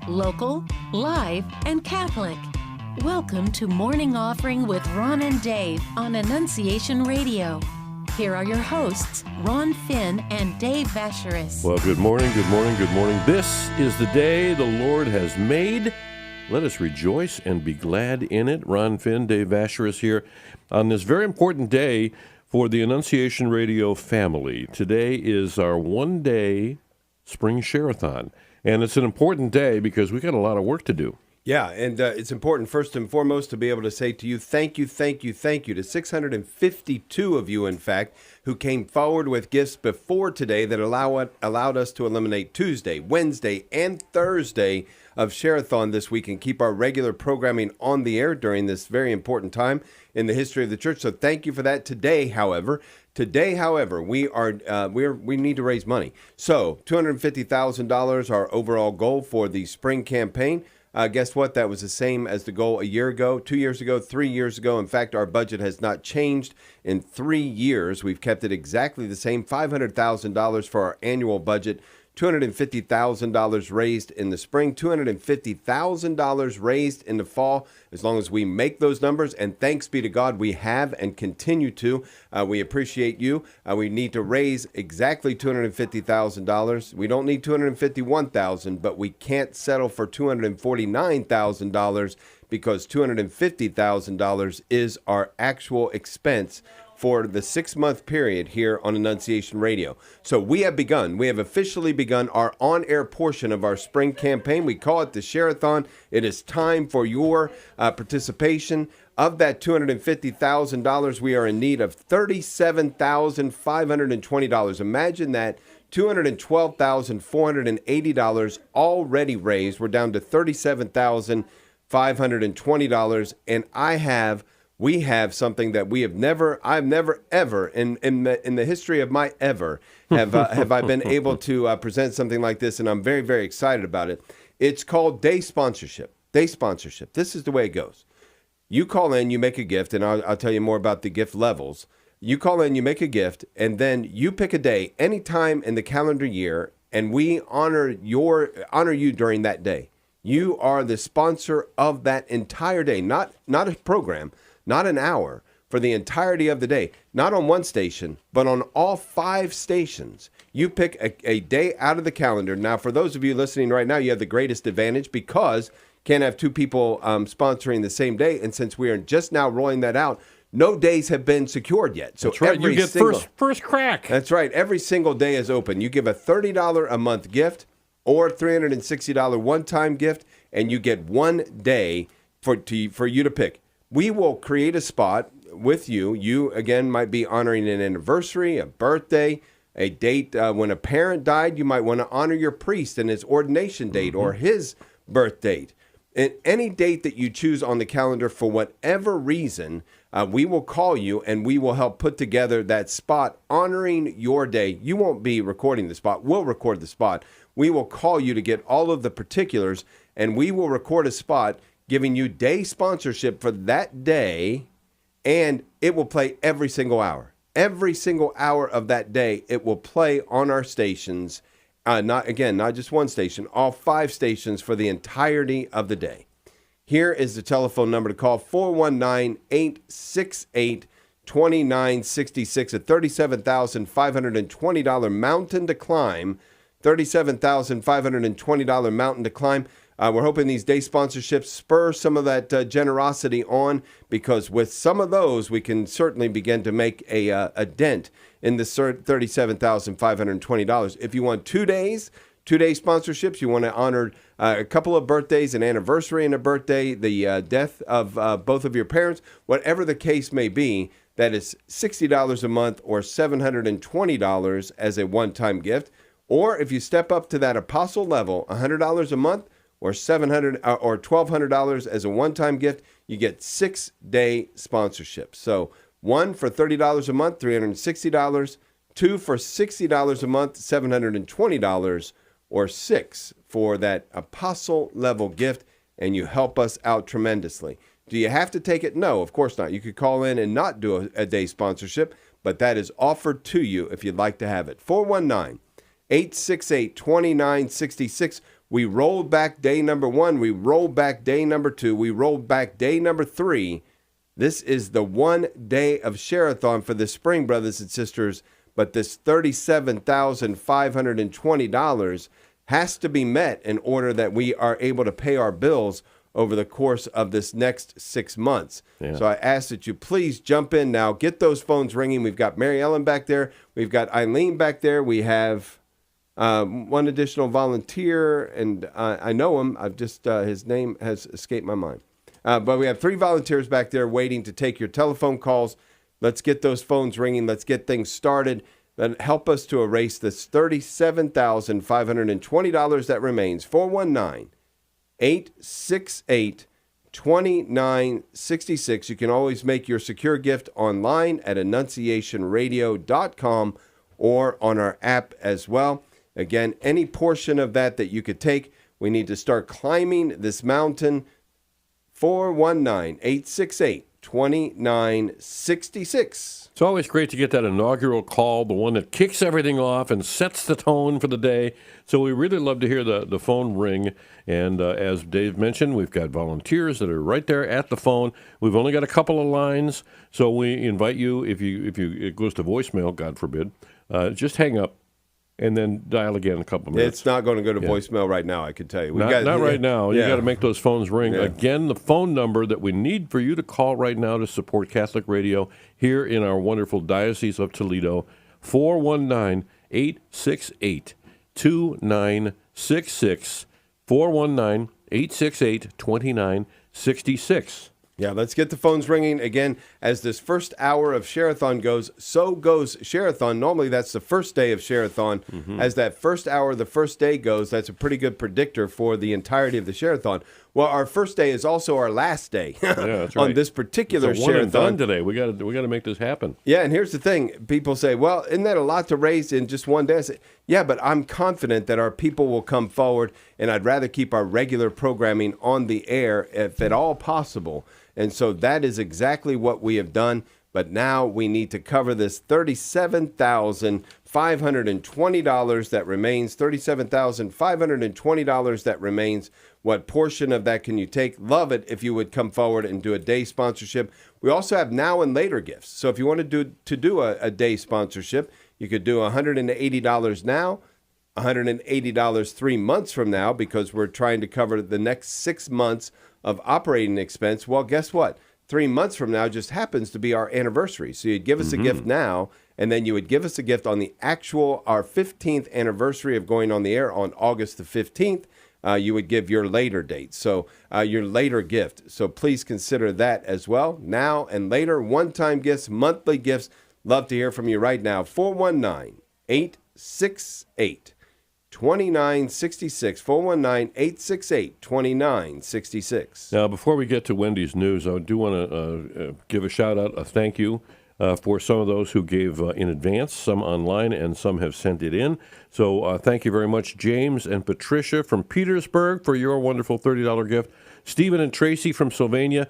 local, live, and Catholic. Welcome to Morning Offering with Ron and Dave on Annunciation Radio. Here are your hosts, Ron Finn and Dave Vacheris. Well, good morning, good morning, good morning. This is the day the Lord has made. Let us rejoice and be glad in it. Ron Finn, Dave Vacheris here on this very important day for the Annunciation Radio family. Today is our one-day Spring Sharathon, and it's an important day because we got a lot of work to do. Yeah, and it's important, first and foremost, to be able to say to you, thank you to 652 of you, in fact, who came forward with gifts before today that allowed us to eliminate Tuesday, Wednesday, and Thursday of Sharathon this week and keep our regular programming on the air during this very important time in the history of the church. So thank you for that. Today, however, we need to raise money. So $250,000, our overall goal for the spring campaign. Guess what? That was the same as the goal a year ago, 2 years ago, 3 years ago. In fact, our budget has not changed in 3 years. We've kept it exactly the same, $500,000 for our annual budget, $250,000 raised in the spring, $250,000 raised in the fall, as long as we make those numbers. And thanks be to God, we have and continue to. We appreciate you. We need to raise exactly $250,000. We don't need $251,000, but we can't settle for $249,000 because $250,000 is our actual expense for the 6-month period here on Annunciation Radio. So we have officially begun our on-air portion of our spring campaign. We call it the Sharathon. It is time for your participation. Of that $250,000, we are in need of $37,520. Imagine that, $212,480 already raised. We're down to $37,520, and we have something that I've never ever in the history of my ever have I been able to present something like this, and I'm very, very excited about it. It's called Day Sponsorship. Day Sponsorship. This is the way it goes. You call in, you make a gift, and I'll tell you more about the gift levels. You call in, you make a gift, and then you pick a day anytime in the calendar year, and we honor you during that day. You are the sponsor of that entire day, not a program, not an hour, for the entirety of the day, not on one station, but on all 5 stations. You pick a day out of the calendar. Now, for those of you listening right now, you have the greatest advantage because can't have 2 people sponsoring the same day. And since we are just now rolling that out, no days have been secured yet. So that's right. You get first crack. That's right. Every single day is open. You give a $30 a month gift or $360 one-time gift, and you get one day for you to pick. We will create a spot with you. You, again, might be honoring an anniversary, a birthday, a date when a parent died. You might want to honor your priest and his ordination date or his birth date. And any date that you choose on the calendar for whatever reason, we will call you and we will help put together that spot honoring your day. You won't be recording the spot. We'll record the spot. We will call you to get all of the particulars, and we will record a spot giving you day sponsorship for that day, and it will play every single hour. Every single hour of that day, it will play on our stations. Not just one station, all 5 stations for the entirety of the day. Here is the telephone number to call, 419-868-2966, a $37,520 mountain to climb, $37,520 mountain to climb. We're hoping these day sponsorships spur some of that generosity on, because with some of those, we can certainly begin to make a dent in the $37,520. If you want 2 days, 2-day sponsorships, you want to honor a couple of birthdays, an anniversary and a birthday, the death of both of your parents, whatever the case may be, that is $60 a month or $720 as a one-time gift. Or if you step up to that apostle level, $100 a month, or $700 or $1,200 as a one-time gift, you get 6-day sponsorship. So 1 for $30 a month, $360, 2 for $60 a month, $720, or 6 for that apostle level gift, and you help us out tremendously. Do you have to take it? No, of course not. You could call in and not do a day sponsorship, but that is offered to you if you'd like to have it. 419-868-2966. We rolled back day number 1. We rolled back day number 2. We rolled back day number 3. This is the 1 day of Sharathon for the spring, brothers and sisters. But this $37,520 has to be met in order that we are able to pay our bills over the course of this next 6 months. Yeah. So I ask that you please jump in now. Get those phones ringing. We've got Mary Ellen back there. We've got Eileen back there. We have one additional volunteer, and I know him. I've just his name has escaped my mind. But we have 3 volunteers back there waiting to take your telephone calls. Let's get those phones ringing. Let's get things started. Then help us to erase this $37,520 that remains. 419-868-2966. You can always make your secure gift online at annunciationradio.com or on our app as well. Again, any portion of that you could take, we need to start climbing this mountain. 419-868-2966. It's always great to get that inaugural call, the one that kicks everything off and sets the tone for the day. So we really love to hear the phone ring. And as Dave mentioned, we've got volunteers that are right there at the phone. We've only got a couple of lines, so we invite you, if it goes to voicemail, God forbid, just hang up and then dial again in a couple of minutes. It's not going to go to voicemail right now, I can tell you. Not right now. You got to make those phones ring. Yeah. Again, the phone number that we need for you to call right now to support Catholic radio here in our wonderful Diocese of Toledo, 419-868-2966, 419-868-2966. Yeah, let's get the phones ringing. Again, as this first hour of Sharathon goes, so goes Sharathon. Normally, that's the first day of Sharathon. Mm-hmm. As that first hour, the first day goes, that's a pretty good predictor for the entirety of the Sharathon. Well, our first day is also our last day that's right. on this particular it's a one Sharathon. And done today. We got to make this happen. Yeah, and here's the thing. People say, well, isn't that a lot to raise in just one day? I say, yeah, but I'm confident that our people will come forward, and I'd rather keep our regular programming on the air if at all possible. And so that is exactly what we have done. But now we need to cover this $37,520 that remains. $37,520 that remains. What portion of that can you take? Love it if you would come forward and do a day sponsorship. We also have now and later gifts. So if you want to do a day sponsorship, you could do $180 now, $180 3 months from now, because we're trying to cover the next 6 months of operating expense. Well, guess what? 3 months from now just happens to be our anniversary. So you'd give us a gift now, and then you would give us a gift on our 15th anniversary of going on the air on August the 15th. You would give your later date, so your later gift. So please consider that as well. Now and later, one-time gifts, monthly gifts. Love to hear from you right now. 419-868-2966. 419-868-2966. Now, before we get to Wendy's news, I do want to give a shout-out, a thank you for some of those who gave in advance, some online, and some have sent it in. So thank you very much, James and Patricia from Petersburg, for your wonderful $30 gift. Stephen and Tracy from Sylvania,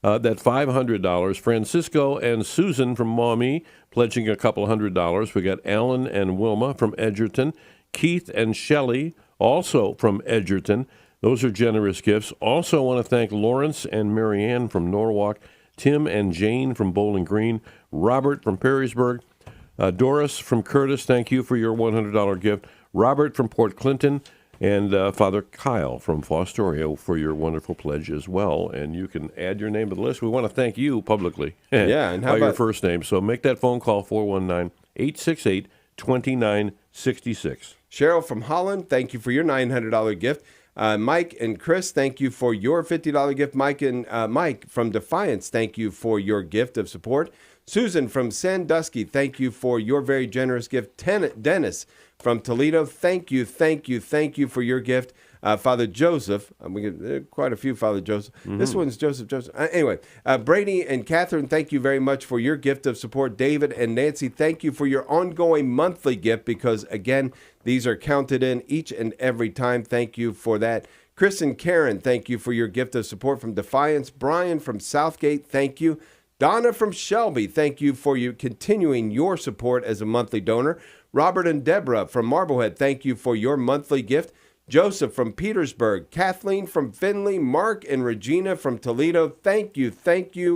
that $500. Francisco and Susan from Maumee, pledging a couple $100. We got Alan and Wilma from Edgerton. Keith and Shelley, also from Edgerton. Those are generous gifts. Also want to thank Lawrence and Marianne from Norwalk, Tim and Jane from Bowling Green, Robert from Perrysburg, Doris from Curtis, thank you for your $100 gift, Robert from Port Clinton, and Father Kyle from Fostoria for your wonderful pledge as well. And you can add your name to the list. We want to thank you publicly and how by about your first name. So make that phone call, 419-868-2966. Cheryl from Holland, thank you for your $900 gift. Mike and Chris, thank you for your $50 gift. Mike from Defiance, thank you for your gift of support. Susan from Sandusky, thank you for your very generous gift. Dennis from Toledo, thank you for your gift. Father Joseph, we get quite a few Father Joseph. Mm-hmm. This one's Joseph. Anyway, Brady and Catherine, thank you very much for your gift of support. David and Nancy, thank you for your ongoing monthly gift, because, again, these are counted in each and every time. Thank you for that. Chris and Karen, thank you for your gift of support from Defiance. Brian from Southgate, thank you. Donna from Shelby, thank you for you continuing your support as a monthly donor. Robert and Deborah from Marblehead, thank you for your monthly gift. Joseph from Petersburg, Kathleen from Findlay, Mark and Regina from Toledo. Thank you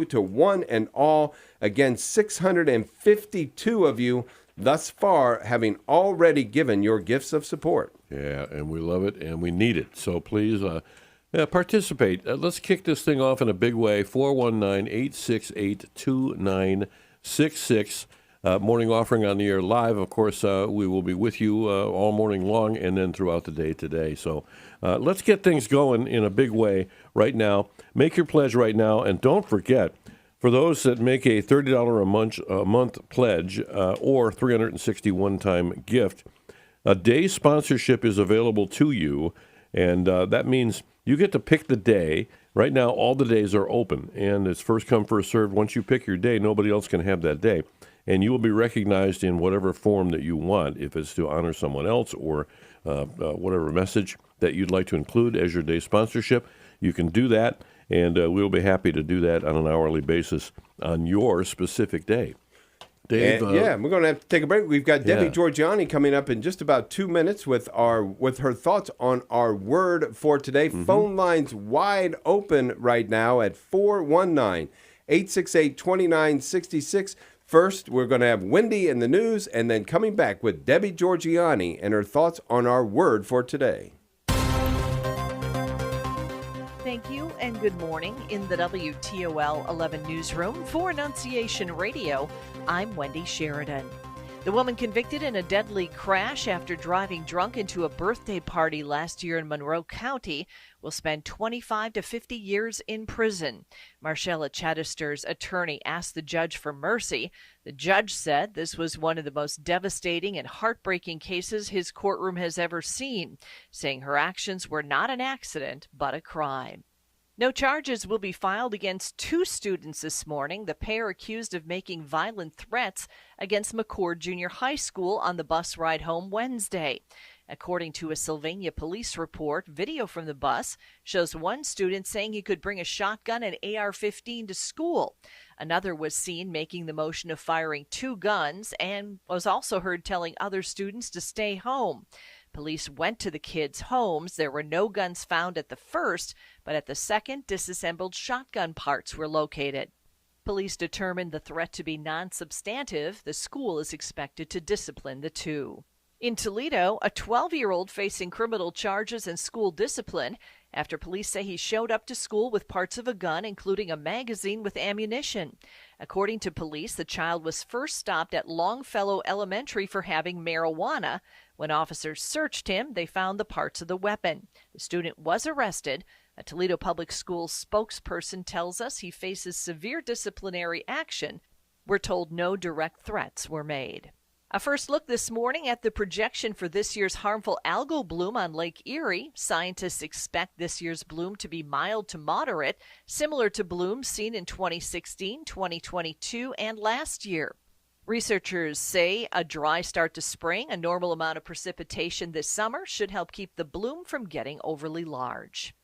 to one and all. Again, 652 of you thus far having already given your gifts of support. Yeah, and we love it and we need it. So please participate. Let's kick this thing off in a big way. 419-868-2966. Morning offering on the air live. Of course, we will be with you all morning long and then throughout the day today. So let's get things going in a big way right now. Make your pledge right now. And don't forget, for those that make a $30 a month pledge or 360 one-time gift, a day sponsorship is available to you. And that means you get to pick the day. Right now, all the days are open. And it's first come, first served. Once you pick your day, nobody else can have that day. And you will be recognized in whatever form that you want, if it's to honor someone else or whatever message that you'd like to include as your day sponsorship. You can do that, and we'll be happy to do that on an hourly basis on your specific day. Dave, we're going to have to take a break. We've got Debbie Georgiani coming up in just about 2 minutes with her thoughts on our word for today. Mm-hmm. Phone lines wide open right now at 419-868-2966. First, we're going to have Wendy in the news, and then coming back with Debbie Georgiani and her thoughts on our word for today. Thank you, and good morning. In the WTOL 11 newsroom for Annunciation Radio, I'm Wendy Sheridan. The woman convicted in a deadly crash after driving drunk into a birthday party last year in Monroe County will spend 25 to 50 years in prison. Marcella Chaddester's attorney asked the judge for mercy. The judge said this was one of the most devastating and heartbreaking cases his courtroom has ever seen, saying her actions were not an accident, but a crime. No charges will be filed against two students this morning, the pair accused of making violent threats against McCord Junior High School on the bus ride home Wednesday. According to a Sylvania police report, video from the bus shows one student saying he could bring a shotgun and AR-15 to school. Another was seen making the motion of firing two guns and was also heard telling other students to stay home. Police went to the kids' homes. There were no guns found at the first, but at the second, disassembled shotgun parts were located. Police determined the threat to be non-substantive. The school is expected to discipline the two. In Toledo, a 12-year-old facing criminal charges and school discipline after police say he showed up to school with parts of a gun, including a magazine with ammunition. According to police, the child was first stopped at Longfellow Elementary for having marijuana. When officers searched him, they found the parts of the weapon. The student was arrested. A Toledo Public Schools spokesperson tells us he faces severe disciplinary action. We're told no direct threats were made. A first look this morning at the projection for this year's harmful algal bloom on Lake Erie. Scientists expect this year's bloom to be mild to moderate, similar to blooms seen in 2016, 2022, and last year. Researchers say a dry start to spring, a normal amount of precipitation this summer, should help keep the bloom from getting overly large.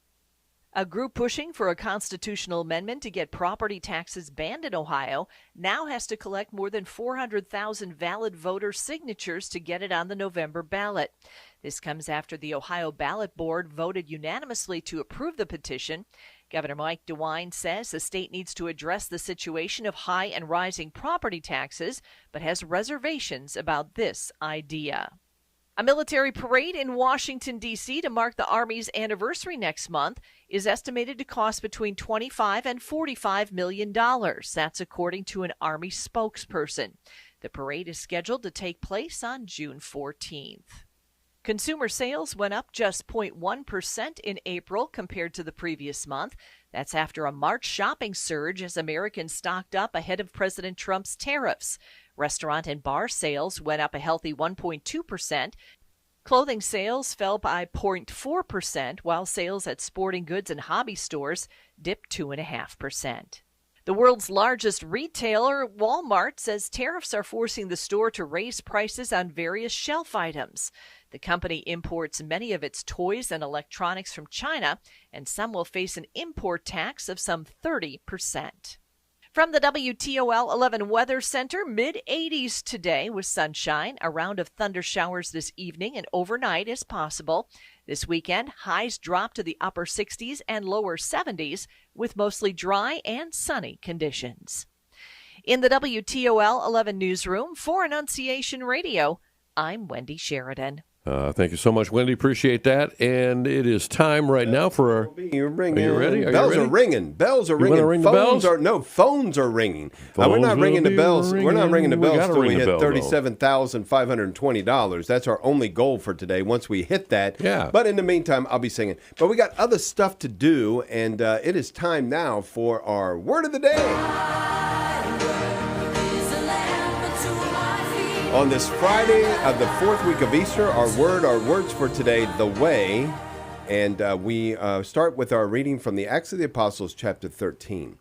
A group pushing for a constitutional amendment to get property taxes banned in Ohio now has to collect more than 400,000 valid voter signatures to get it on the November ballot. This comes after the Ohio Ballot Board voted unanimously to approve the petition. Governor Mike DeWine says the state needs to address the situation of high and rising property taxes, but has reservations about this idea. A military parade in Washington, D.C. to mark the Army's anniversary next month is estimated to cost between $25 and $45 million. That's according to an Army spokesperson. The parade is scheduled to take place on June 14th. Consumer sales went up just 0.1% in April compared to the previous month. That's after a March shopping surge as Americans stocked up ahead of President Trump's tariffs. Restaurant and bar sales went up a healthy 1.2%. Clothing sales fell by 0.4%, while sales at sporting goods and hobby stores dipped 2.5%. The world's largest retailer, Walmart, says tariffs are forcing the store to raise prices on various shelf items. The company imports many of its toys and electronics from China, and some will face an import tax of some 30%. From the WTOL 11 Weather Center, mid-80s today with sunshine. A round of thunder showers this evening and overnight is possible. This weekend, highs drop to the upper 60s and lower 70s with mostly dry and sunny conditions. In the WTOL 11 newsroom for Annunciation Radio, I'm Wendy Sheridan. Thank you so much, Wendy. Appreciate that. And it is time right now for our... Are you ready? Bells are ringing. Bells are ringing. Ring the bells? Phones are ringing. We're not ringing the bells. We're not ringing the bells until we hit $37,520. That's our only goal for today. Once we hit that. Yeah. But in the meantime, I'll be singing. But we got other stuff to do, and it is time now for our Word of the Day. On this Friday of the fourth week of Easter, our words for today, the way. And we start with our reading from the Acts of the Apostles, chapter 13.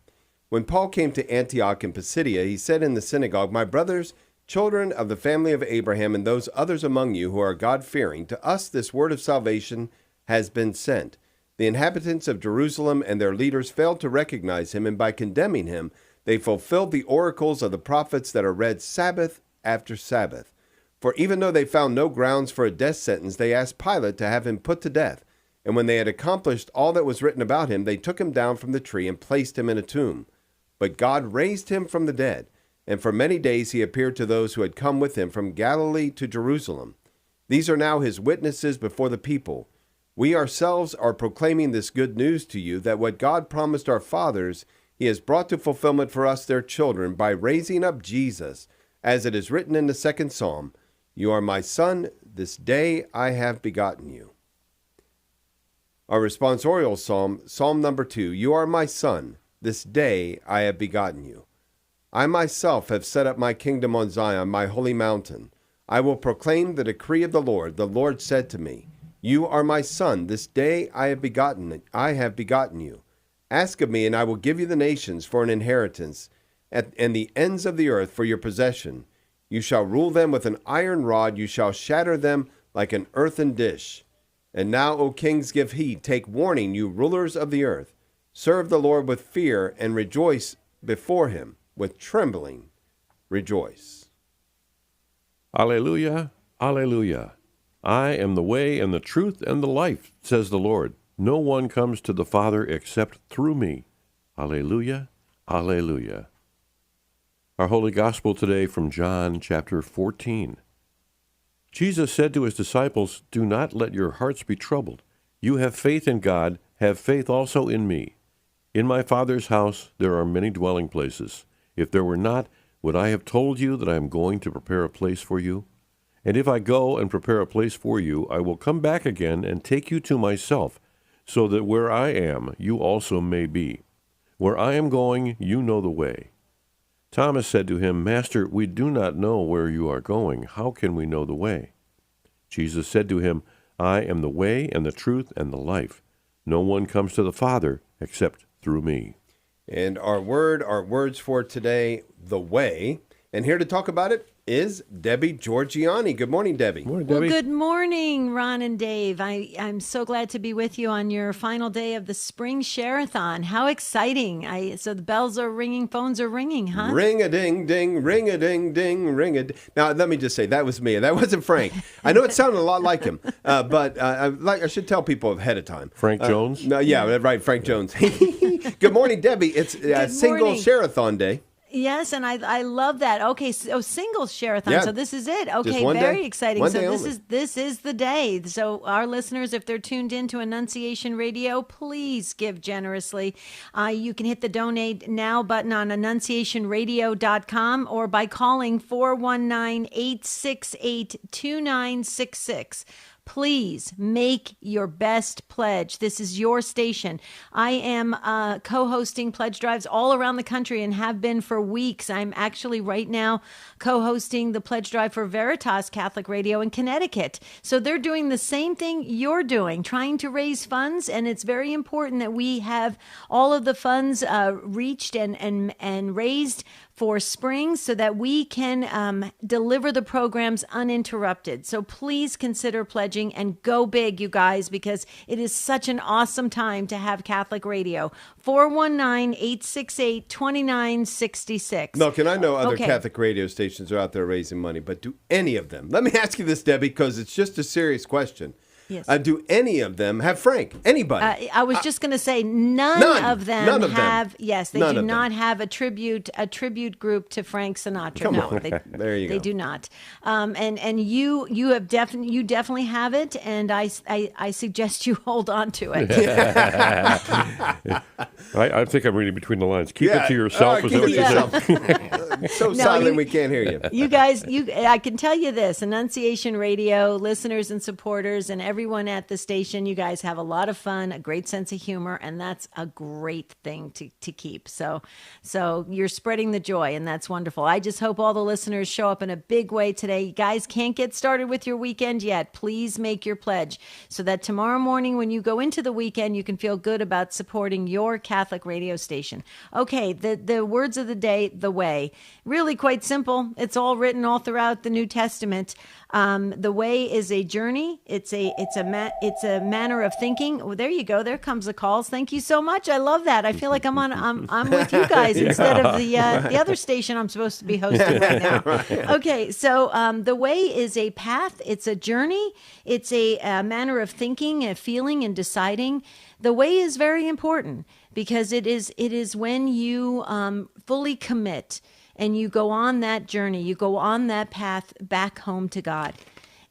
When Paul came to Antioch in Pisidia, he said in the synagogue, "My brothers, children of the family of Abraham, and those others among you who are God-fearing, to us this word of salvation has been sent. The inhabitants of Jerusalem and their leaders failed to recognize him, and by condemning him, they fulfilled the oracles of the prophets that are read Sabbath after Sabbath. For even though they found no grounds for a death sentence, they asked Pilate to have him put to death. And when they had accomplished all that was written about him, they took him down from the tree and placed him in a tomb. But God raised him from the dead, and for many days he appeared to those who had come with him from Galilee to Jerusalem. These are now his witnesses before the people. We ourselves are proclaiming this good news to you, that what God promised our fathers, he has brought to fulfillment for us their children by raising up Jesus, as it is written in the second psalm, "You are my son, this day I have begotten you." Our responsorial psalm, Psalm number 2, "You are my son, this day I have begotten you. I myself have set up my kingdom on Zion, my holy mountain. I will proclaim the decree of the Lord. The Lord said to me, You are my son, this day I have begotten you. Ask of me, and I will give you the nations for an inheritance, and the ends of the earth for your possession. You shall rule them with an iron rod, you shall shatter them like an earthen dish. And now, O kings, give heed, take warning, you rulers of the earth. Serve the Lord with fear, and rejoice before him with trembling. Rejoice." Alleluia, alleluia. I am the way and the truth and the life, says the Lord. No one comes to the Father except through me. Alleluia, alleluia. Our Holy Gospel today from John chapter 14. Jesus said to his disciples, "Do not let your hearts be troubled. You have faith in God, have faith also in me. In my Father's house there are many dwelling places. If there were not, would I have told you that I am going to prepare a place for you? And if I go and prepare a place for you, I will come back again and take you to myself, so that where I am, you also may be. Where I am going, you know the way." Thomas said to him, "Master, we do not know where you are going. How can we know the way?" Jesus said to him, "I am the way and the truth and the life. No one comes to the Father except through me." And our words for today, the way. And here to talk about it is Debbie Georgiani. Good morning, Debbie. Morning, Debbie. Well, good morning, Ron and Dave. I'm so glad to be with you on your final day of the Spring Sharathon. How exciting. So the bells are ringing, phones are ringing, huh? Ring-a-ding-ding, ring-a-ding-ding, ring-a-ding. Now, let me just say, that was me. That wasn't Frank. I know it sounded a lot like him, but I should tell people ahead of time. Frank Jones? No, yeah, right, Frank Jones. Good morning, Debbie. It's single Sharathon day. Yes, and I love that. Okay, so single Sharathon. Yeah. So this is it. Okay, Just one very day. exciting. One So day this only. is the day. So our listeners, if they're tuned in to Annunciation Radio, please give generously. You can hit the donate now button on annunciationradio.com or by calling 419-868-2966. Please make your best pledge. This is your station. I am co-hosting pledge drives all around the country and have been for weeks. I'm actually right now co-hosting the pledge drive for Veritas Catholic Radio in Connecticut. So they're doing the same thing you're doing, trying to raise funds. And it's very important that we have all of the funds reached and raised for spring so that we can deliver the programs uninterrupted. So please consider pledging and go big, you guys, because it is such an awesome time to have Catholic Radio. 419-868-2966. Look, and I know other Okay. Catholic radio stations are out there raising money, but do any of them, let me ask you this, Debbie, because it's just a serious question. Yes. Do any of them have Frank? Anybody? I was just going to say none of them None of them. have. Yes, they None do of them. not have a tribute group to Frank Sinatra. Come no, on. they, There you they go. do not. And you have definitely have it, and I suggest you hold on to it. I think I'm reading between the lines. Keep it Yeah. to yourself. All Is right, that what keep you're it saying? to yourself. So silent we can't hear you. You guys, I can tell you this, Annunciation Radio, listeners and supporters and everyone at the station, you guys have a lot of fun, a great sense of humor, and that's a great thing to keep. So you're spreading the joy, and that's wonderful. I just hope all the listeners show up in a big way today. You guys can't get started with your weekend yet. Please make your pledge so that tomorrow morning when you go into the weekend, you can feel good about supporting your Catholic radio station. Okay, the words of the day, the way. Really quite simple. It's all written all throughout the New Testament. The way is a journey. It's a manner of thinking. Oh, there you go. There comes the calls. Thank you so much. I love that. I feel like I'm with you guys instead of the other station I'm supposed to be hosting right now. Okay, so the way is a path. It's a journey. It's a manner of thinking, a feeling, and deciding. The way is very important because it is when you fully commit and you go on that journey, you go on that path back home to God.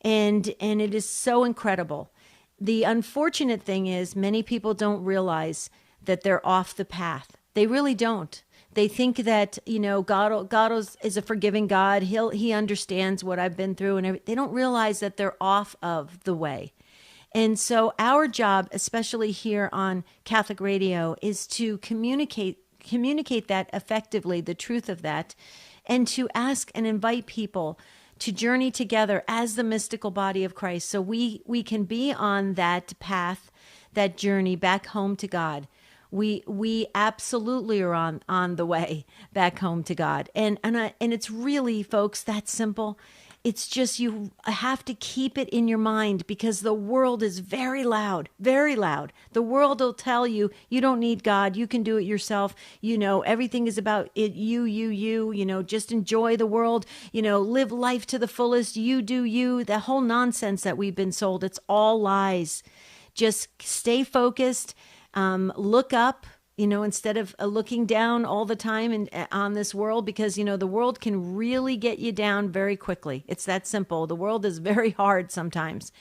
And it is so incredible. The unfortunate thing is many people don't realize that they're off the path. They really don't. They think that, God is a forgiving God. He understands what I've been through and everything. They don't realize that they're off of the way. And so our job, especially here on Catholic Radio, is to communicate that effectively, the truth of that, and to ask and invite people to journey together as the mystical body of Christ so we can be on that path, that journey back home to God. We absolutely are on the way back home to God. And it's really, folks, that simple. It's just you have to keep it in your mind because the world is very loud, very loud. The world will tell you, you don't need God. You can do it yourself. Everything is about it. You, just enjoy the world, live life to the fullest. You do you. The whole nonsense that we've been sold, it's all lies. Just stay focused. Look up. Instead of looking down all the time on this world, because, the world can really get you down very quickly. It's that simple. The world is very hard sometimes.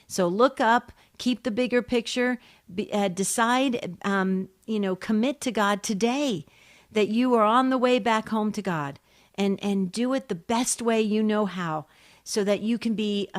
So look up, keep the bigger picture, decide, commit to God today that you are on the way back home to God and do it the best way you know how. So that you can be,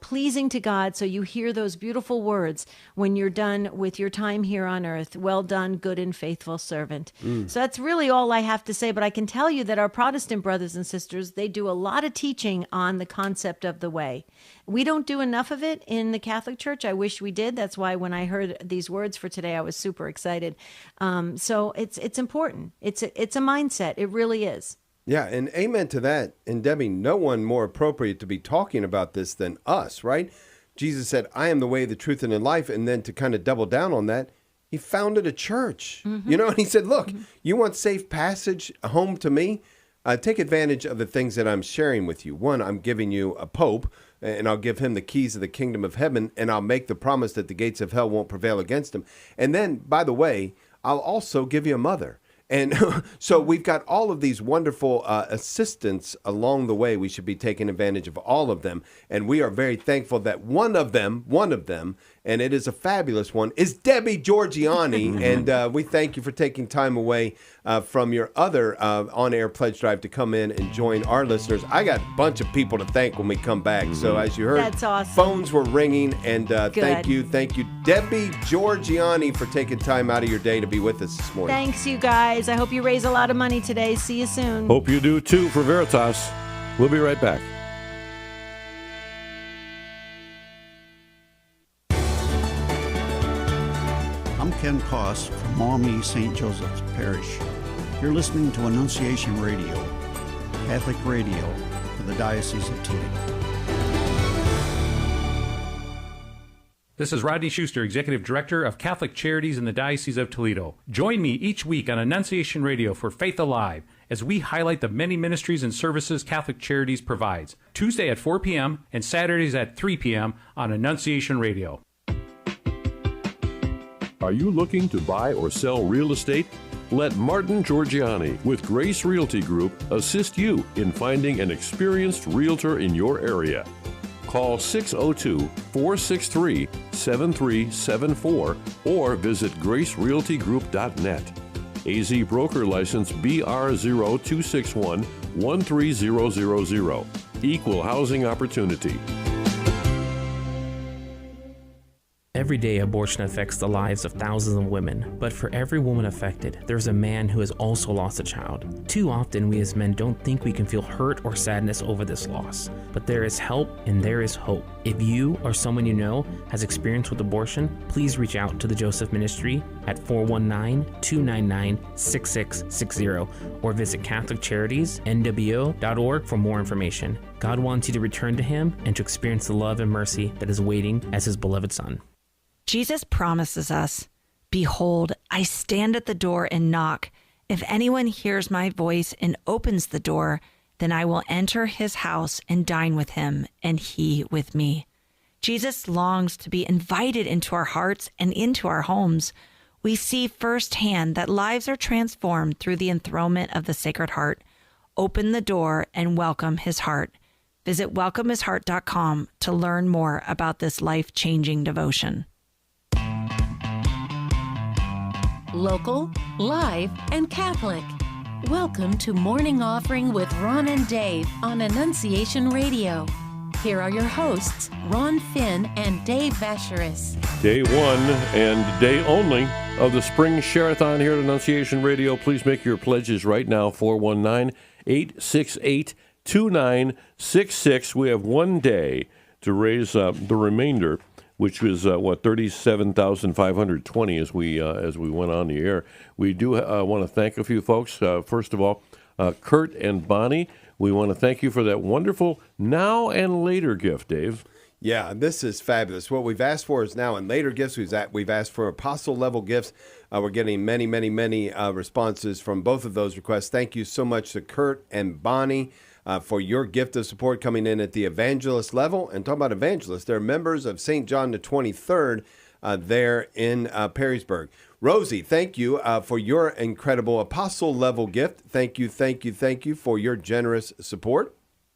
pleasing to God. So you hear those beautiful words when you're done with your time here on earth. Well done, good and faithful servant. So that's really all I have to say. But I can tell you that our Protestant brothers and sisters, they do a lot of teaching on the concept of the way. We don't do enough of it in the Catholic Church. I wish we did. That's why when I heard these words for today, I was super excited. So it's important. It's a mindset. It really is. Yeah, and amen to that. And Debbie, no one more appropriate to be talking about this than us, right? Jesus said, I am the way, the truth, and the life. And then to kind of double down on that, he founded a church, and he said, look, you want safe passage home to me? Take advantage of the things that I'm sharing with you. One, I'm giving you a pope, and I'll give him the keys of the kingdom of heaven, and I'll make the promise that the gates of hell won't prevail against him. And then, by the way, I'll also give you a mother. And so we've got all of these wonderful assistants along the way. We should be taking advantage of all of them. And we are very thankful that one of them, and it is a fabulous one, is Debbie Georgianni. And we thank you for taking time away from your other on-air pledge drive to come in and join our listeners. I got a bunch of people to thank when we come back. So as you heard, That's awesome. Phones were ringing. And thank you, Debbie Georgianni, for taking time out of your day to be with us this morning. Thanks, you guys. I hope you raise a lot of money today. See you soon. Hope you do too for Veritas. We'll be right back. I'm Ken Koss from Maumee St. Joseph's Parish. You're listening to Annunciation Radio, Catholic radio for the Diocese of Toledo. This is Rodney Schuster, Executive Director of Catholic Charities in the Diocese of Toledo. Join me each week on Annunciation Radio for Faith Alive as we highlight the many ministries and services Catholic Charities provides. Tuesday at 4 p.m. and Saturdays at 3 p.m. on Annunciation Radio. Are you looking to buy or sell real estate? Let Martin Giorgiani with Grace Realty Group assist you in finding an experienced realtor in your area. Call 602-463-7374 or visit gracerealtygroup.net. AZ Broker License BR0261-13000. Equal Housing Opportunity. Every day, abortion affects the lives of thousands of women, but for every woman affected, there's a man who has also lost a child. Too often, we as men don't think we can feel hurt or sadness over this loss, but there is help and there is hope. If you or someone you know has experience with abortion, please reach out to the Joseph Ministry at 419-299-6660 or visit CatholicCharitiesNWO.org for more information. God wants you to return to Him and to experience the love and mercy that is waiting as His beloved Son. Jesus promises us, "Behold, I stand at the door and knock. If anyone hears my voice and opens the door, then I will enter his house and dine with him, and he with me." Jesus longs to be invited into our hearts and into our homes. We see firsthand that lives are transformed through the enthronement of the Sacred Heart. Open the door and welcome his heart. Visit welcomehisheart.com to learn more about this life-changing devotion. Local, live, and Catholic. Welcome to Morning Offering with Ron and Dave on Annunciation Radio. Here are your hosts, Ron Finn and Dave Vacheris. Day one and day only of the Spring Sharathon here at Annunciation Radio. Please make your pledges right now, 419-868-2966. We have one day to raise the remainder, which was 37,520 as we went on the air. We do want to thank a few folks. First of all, Kurt and Bonnie. We want to thank you for that wonderful now and later gift, Dave. Yeah, this is fabulous. What we've asked for is now and later gifts. We've asked for apostle level gifts. We're getting many responses from both of those requests. Thank you so much to Kurt and Bonnie for your gift of support coming in at the evangelist level. And talking about evangelists, they're members of St. John the 23rd there in Perrysburg. Rosie, thank you for your incredible apostle level gift. Thank you for your generous support.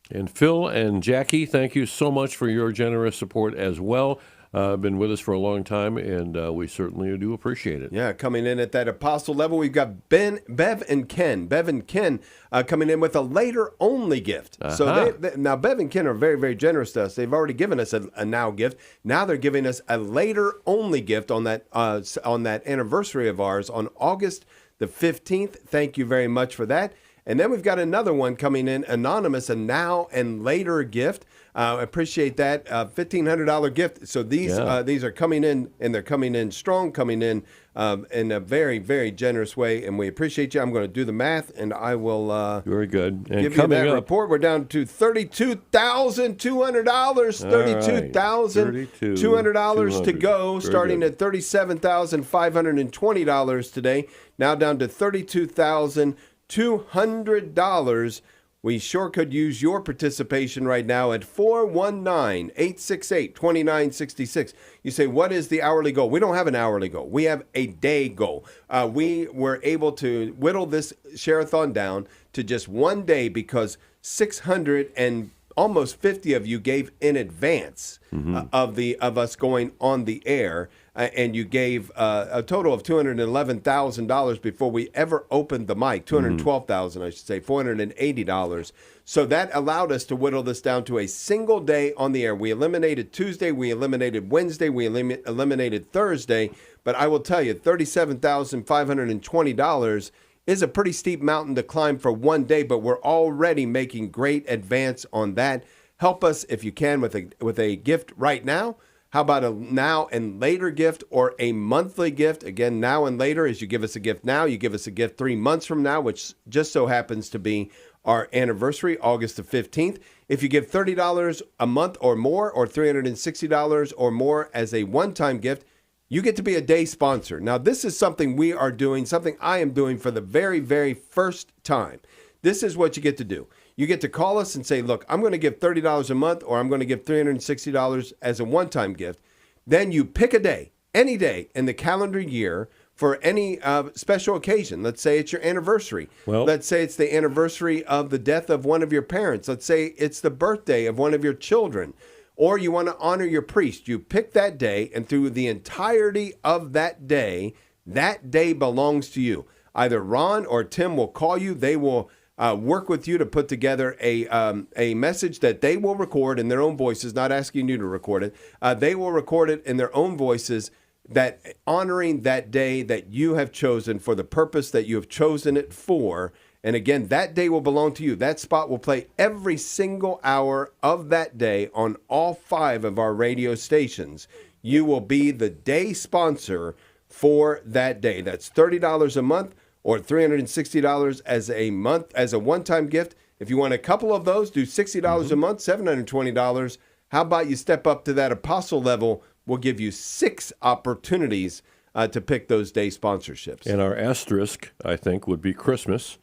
And Phil and Jackie, thank you so much for your generous support as well. Been with us for a long time, and we certainly do appreciate it. Yeah, coming in at that apostle level, we've got Bev and Ken. Bev and Ken coming in with a later-only gift. Uh-huh. So now Bev and Ken are very, very generous to us. They've already given us a now gift. Now they're giving us a later-only gift on that anniversary of ours on August the 15th. Thank you very much for that. And then we've got another one coming in, anonymous, a now and later gift. Appreciate that, $1,500 gift. So these are coming in, and they're coming in strong, coming in a very, very generous way, and we appreciate you. I'm going to do the math, and I will very good. And give you that report. We're down to $32,200. $32,200 to go, starting at $37,520 today. Now down to $32,200. We sure could use your participation right now at 419-868-2966. You say, what is the hourly goal? We don't have an hourly goal. We have a day goal. We were able to whittle this Sharathon down to just one day because 600 and almost 50 of you gave in advance of us going on the air. And you gave a total of $211,000 before we ever opened the mic, $212,000, I should say, $480. So that allowed us to whittle this down to a single day on the air. We eliminated Tuesday, we eliminated Wednesday, we eliminated Thursday. But I will tell you, $37,520 is a pretty steep mountain to climb for one day, but we're already making great advance on that. Help us if you can with a gift right now. How about a now and later gift or a monthly gift? Again, now and later is you give us a gift now, you give us a gift 3 months from now, which just so happens to be our anniversary, August the 15th. If you give $30 a month or more, or $360 or more as a one-time gift, you get to be a day sponsor. Now, this is something we are doing, something I am doing for the very, very first time. This is what you get to do. You get to call us and say, look, I'm going to give $30 a month, or I'm going to give $360 as a one-time gift. Then you pick a day, any day in the calendar year for any special occasion. Let's say it's your anniversary. Well, let's say it's the anniversary of the death of one of your parents. Let's say it's the birthday of one of your children. Or you want to honor your priest. You pick that day, and through the entirety of that day belongs to you. Either Ron or Tim will call you. They will work with you to put together a message that they will record in their own voices, not asking you to record it. They will record it in their own voices, that honoring that day that you have chosen for the purpose that you have chosen it for. And again, that day will belong to you. That spot will play every single hour of that day on all 5 of our radio stations. You will be the day sponsor for that day. That's $30 a month or $360 as a month, as a one-time gift. If you want a couple of those, do $60 a month, $720. How about you step up to that apostle level? We'll give you 6 opportunities to pick those day sponsorships. And our asterisk, I think, would be Christmas.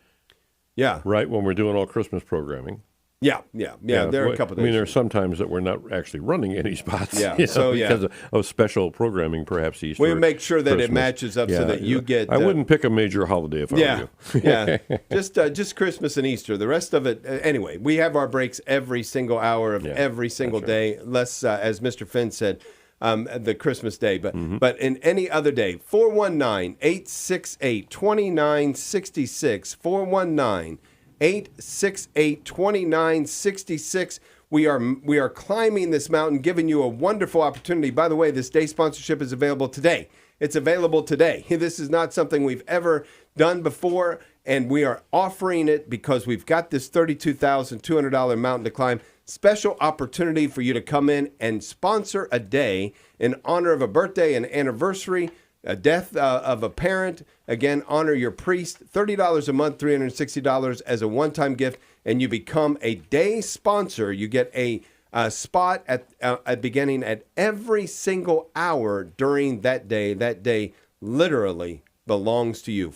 Yeah. Right, when we're doing all Christmas programming. Yeah. There are a couple of days. I mean, there are some times that we're not actually running any spots. Yeah, because of special programming, perhaps Easter. We'll make sure that Christmas. it matches up so that you get... I wouldn't pick a major holiday if I were you. Just Christmas and Easter. The rest of it, anyway, we have our breaks every single hour of every single day, less, as Mr. Finn said, the Christmas day. But in any other day, 419-868-2966, 419-868-2966. We are climbing this mountain, giving you a wonderful opportunity. By the way, this day sponsorship is available today. It's available today. This is not something we've ever done before, and we are offering it because we've got this $32,200 mountain to climb. Special opportunity for you to come in and sponsor a day in honor of a birthday, an anniversary, a death of a parent. Again, honor your priest. $30 a month, $360 as a one-time gift, and you become a day sponsor. You get a spot at beginning at every single hour during that day. That day literally belongs to you.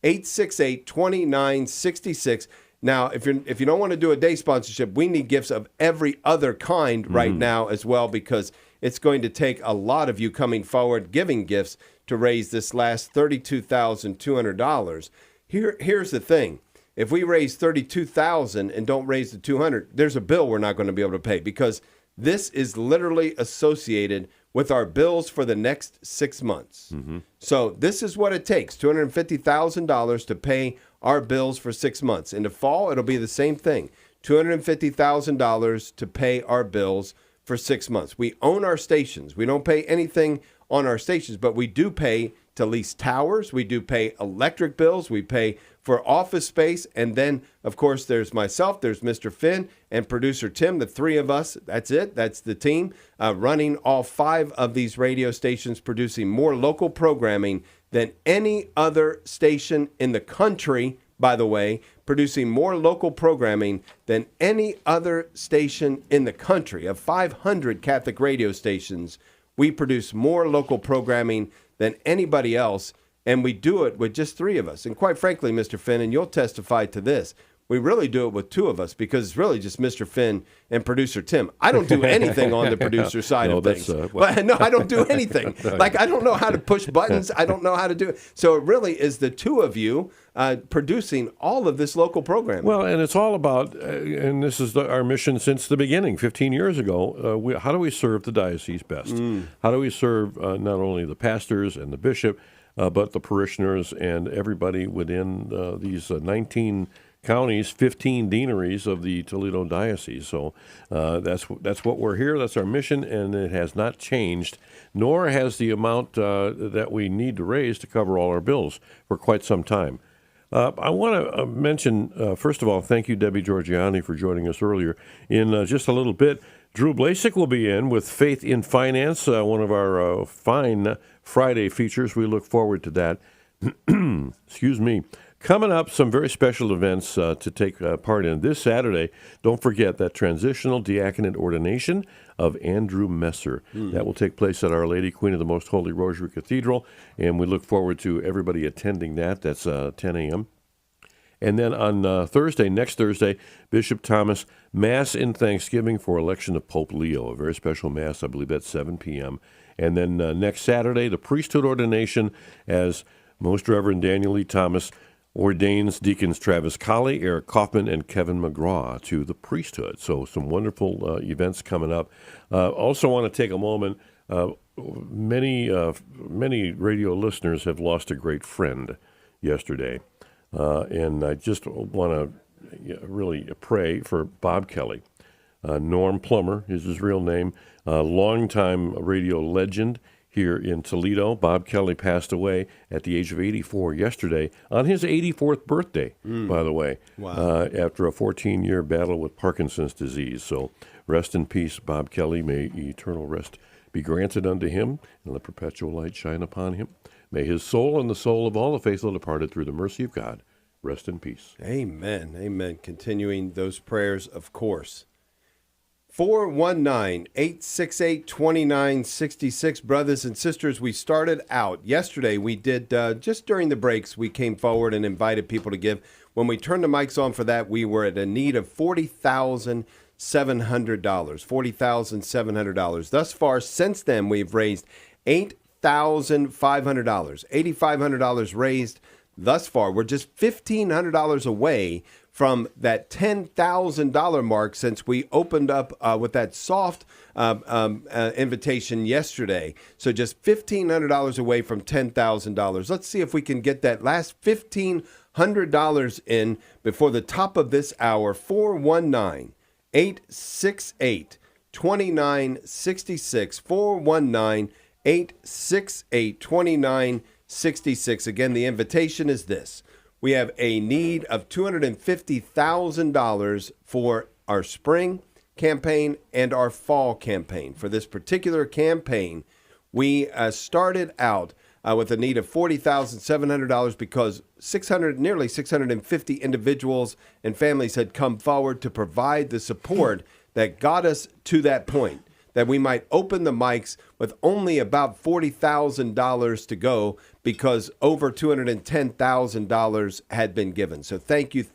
419-868-2966. Now, if you don't want to do a day sponsorship, we need gifts of every other kind right now as well, because it's going to take a lot of you coming forward, giving gifts to raise this last $32,200. Here's the thing. If we raise $32,000 and don't raise the $200, there's a bill we're not going to be able to pay, because this is literally associated with our bills for the next 6 months. So this is what it takes, $250,000 to pay our bills for 6 months. In the fall, it'll be the same thing, $250,000 to pay our bills for 6 months. We own our stations. We don't pay anything on our stations, but we do pay to lease towers. We do pay electric bills. We pay for office space. And then, of course, there's myself, there's Mr. Finn, and producer Tim, the 3 of us. That's it. That's the team running all 5 of these radio stations, producing more local programming than any other station in the country, by the way, producing more local programming than any other station in the country. Of 500 Catholic radio stations, we produce more local programming than anybody else, and we do it with just 3 of us. And quite frankly, Mr. Finn, and you'll testify to this, we really do it with 2 of us, because it's really just Mr. Finn and producer Tim. I don't do anything on the producer side of things. No, I don't do anything. Like, I don't know how to push buttons. I don't know how to do it. So it really is the 2 of you producing all of this local programming. Well, and it's all about, and this is our mission since the beginning, 15 years ago, how do we serve the diocese best? How do we serve not only the pastors and the bishop, but the parishioners and everybody within these 19 counties, 15 deaneries of the Toledo Diocese. So that's what we're here. That's our mission, and it has not changed, nor has the amount that we need to raise to cover all our bills for quite some time. I want to mention, first of all, thank you, Debbie Georgiani, for joining us earlier. In just a little bit, Drew Blasik will be in with Faith in Finance, one of our fine Friday features. We look forward to that. Excuse me. Coming up, some very special events to take part in. This Saturday, don't forget that transitional diaconate ordination of Andrew Messer. That will take place at Our Lady Queen of the Most Holy Rosary Cathedral, and we look forward to everybody attending that. That's 10 a.m. And then on Thursday, next Thursday, Bishop Thomas, Mass in Thanksgiving for election of Pope Leo, a very special Mass, I believe that's 7 p.m. And then next Saturday, the priesthood ordination as Most Reverend Daniel E. Thomas ordains deacons Travis Colley, Eric Kaufman, and Kevin McGraw to the priesthood. So some wonderful events coming up. Also want to take a moment. Many radio listeners have lost a great friend yesterday. And I just want to really pray for Bob Kelly. Norm Plummer is his real name, longtime radio legend here in Toledo. Bob Kelly passed away at the age of 84 yesterday, on his 84th birthday, by the way, after a 14-year battle with Parkinson's disease. So rest in peace, Bob Kelly. May eternal rest be granted unto him, and let perpetual light shine upon him. May his soul and the soul of all the faithful departed through the mercy of God rest in peace. Amen. Amen. Continuing those prayers, of course. 419-868-2966. Brothers and sisters, we started out yesterday. We did, just during the breaks, we came forward and invited people to give. When we turned the mics on for that, we were at a need of $40,700. $40,700. Thus far, since then, we've raised $8,500. $8,500 raised thus far. We're just $1,500 away from that $10,000 mark since we opened up with that soft invitation yesterday. So just $1,500 away from $10,000. Let's see if we can get that last $1,500 in before the top of this hour. 419-868-2966. 419-868-2966. Again, the invitation is this. We have a need of $250,000 for our spring campaign and our fall campaign. For this particular campaign, we started out with a need of $40,700 because nearly 650 individuals and families had come forward to provide the support that got us to that point, that we might open the mics with only about $40,000 to go because over $210,000 had been given. So thank you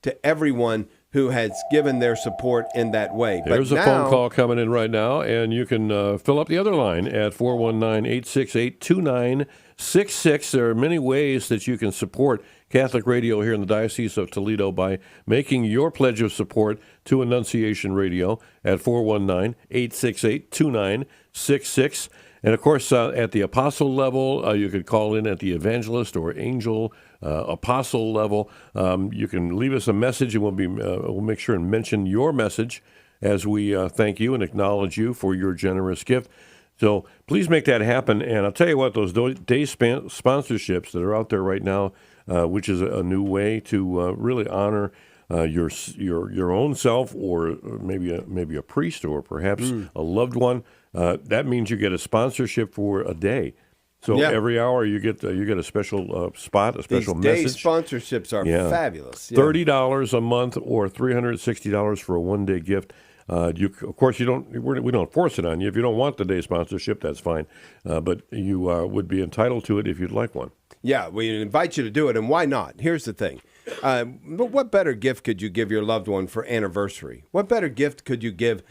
to everyone who has given their support in that way. There's a phone call coming in right now, and you can fill up the other line at 419-868-2966. There are many ways that you can support Catholic Radio here in the Diocese of Toledo by making your pledge of support to Annunciation Radio at 419-868-2966. And, of course, at the apostle level, you could call in at the evangelist or angel apostle level. You can leave us a message, and we'll make sure and mention your message as we thank you and acknowledge you for your generous gift. So please make that happen. And I'll tell you what, those day sponsorships that are out there right now, which is a new way to really honor your own self, or maybe a priest, or perhaps a loved one. That means you get a sponsorship for a day. So every hour you get a special spot, a special message. These day sponsorships are fabulous. Yeah. $30 a month or $360 for a one-day gift. Of course, we don't force it on you. If you don't want the day sponsorship, that's fine. But you would be entitled to it if you'd like one. Yeah, we invite you to do it, and why not? Here's the thing. But what better gift could you give your loved one for anniversary? What better gift could you give,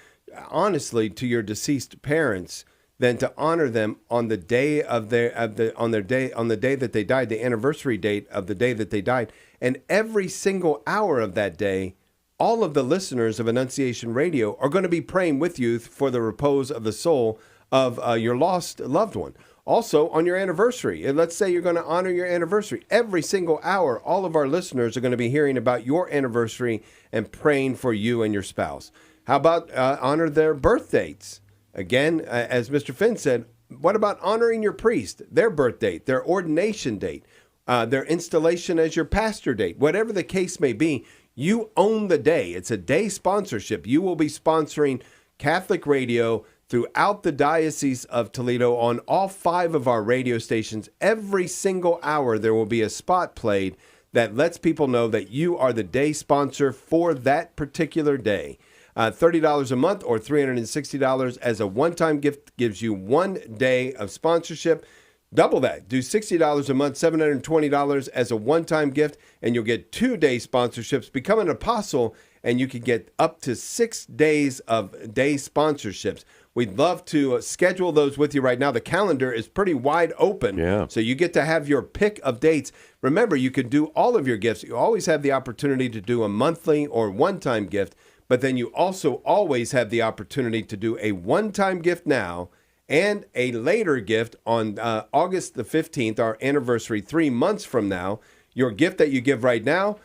honestly, to your deceased parents than to honor them on the day on the day that they died, the anniversary date of the day that they died, and every single hour of that day, all of the listeners of Annunciation Radio are going to be praying with you for the repose of the soul of your lost loved one. Also, on your anniversary, let's say you're going to honor your anniversary. Every single hour, all of our listeners are going to be hearing about your anniversary and praying for you and your spouse. How about honor their birth dates? Again, as Mr. Finn said, what about honoring your priest, their birth date, their ordination date, their installation as your pastor date? Whatever the case may be, You own the day. It's a day sponsorship. You will be sponsoring Catholic radio throughout the Diocese of Toledo on all 5 of our radio stations. Every single hour there will be a spot played that lets people know that you are the day sponsor for that particular day. $30 a month or $360 as a one-time gift gives you 1 day of sponsorship. Double that. Do $60 a month, $720 as a one-time gift, and you'll get 2-day sponsorships. Become an apostle, and you can get up to 6 days of day sponsorships. We'd love to schedule those with you right now. The calendar is pretty wide open, so you get to have your pick of dates. Remember, you could do all of your gifts. You always have the opportunity to do a monthly or one-time gift, but then you also always have the opportunity to do a one-time gift now and a later gift on August the 15th, our anniversary, 3 months from now. Your gift that you give right now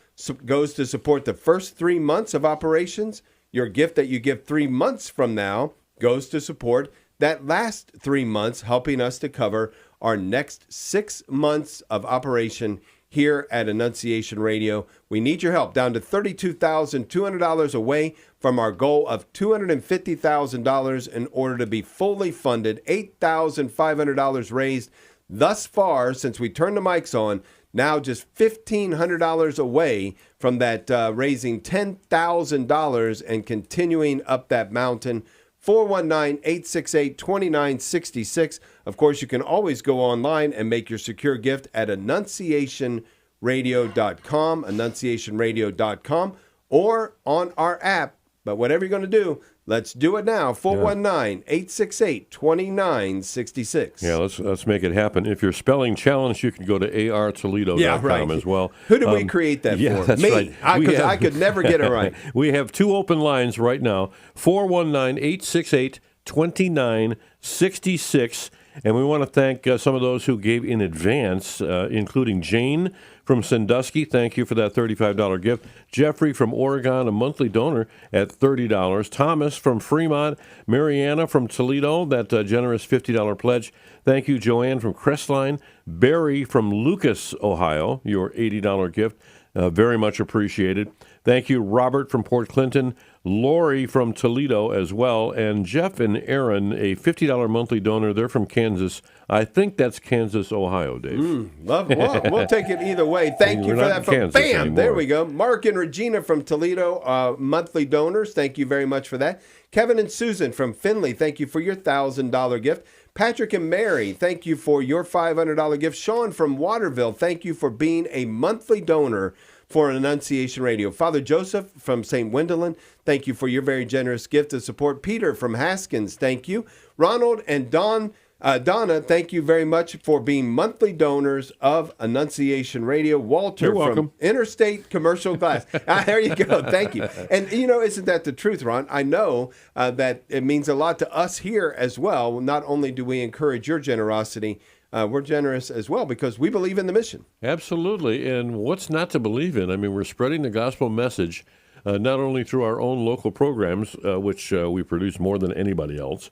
goes to support the first 3 months of operations. Your gift that you give 3 months from now goes to support that last 3 months, helping us to cover our next 6 months of operation here at Annunciation Radio. We need your help, down to $32,200 away from our goal of $250,000 in order to be fully funded. $8,500 raised thus far since we turned the mics on. Now just $1,500 away from that, raising $10,000 and continuing up that mountain. 419-868-2966. Of course, you can always go online and make your secure gift at annunciationradio.com, annunciationradio.com, or on our app. But whatever you're going to do, let's do it now. 419-868-2966. Yeah, let's make it happen. If you're spelling challenged, you can go to artoledo.com as well. Who did we create that for? That's Me. Right. I could never get it right. We have 2 open lines right now, 419-868-2966. And we want to thank some of those who gave in advance, including Jane from Sandusky. Thank you for that $35 gift. Jeffrey from Oregon, a monthly donor at $30. Thomas from Fremont. Mariana from Toledo, that generous $50 pledge. Thank you, Joanne from Crestline. Barry from Lucas, Ohio, your $80 gift. Very much appreciated. Thank you, Robert from Port Clinton. Lori from Toledo as well, and Jeff and Aaron, a $50 monthly donor. They're from Kansas. I think that's Kansas, Ohio, Dave. We'll take it either way. Thank you for that. Bam! Anymore. There we go. Mark and Regina from Toledo, monthly donors. Thank you very much for that. Kevin and Susan from Findlay, thank you for your $1,000 gift. Patrick and Mary, thank you for your $500 gift. Sean from Waterville, thank you for being a monthly donor for Annunciation Radio. Father Joseph from St. Wendelin, thank you for your very generous gift to support. Peter from Haskins, thank you. Ronald and Donna, thank you very much for being monthly donors of Annunciation Radio. Walter from Interstate Commercial Glass. There you go. Thank you. And, isn't that the truth, Ron? I know that it means a lot to us here as well. Not only do we encourage your generosity, we're generous as well because we believe in the mission. Absolutely. And what's not to believe in? I mean, we're spreading the gospel message not only through our own local programs, which we produce more than anybody else,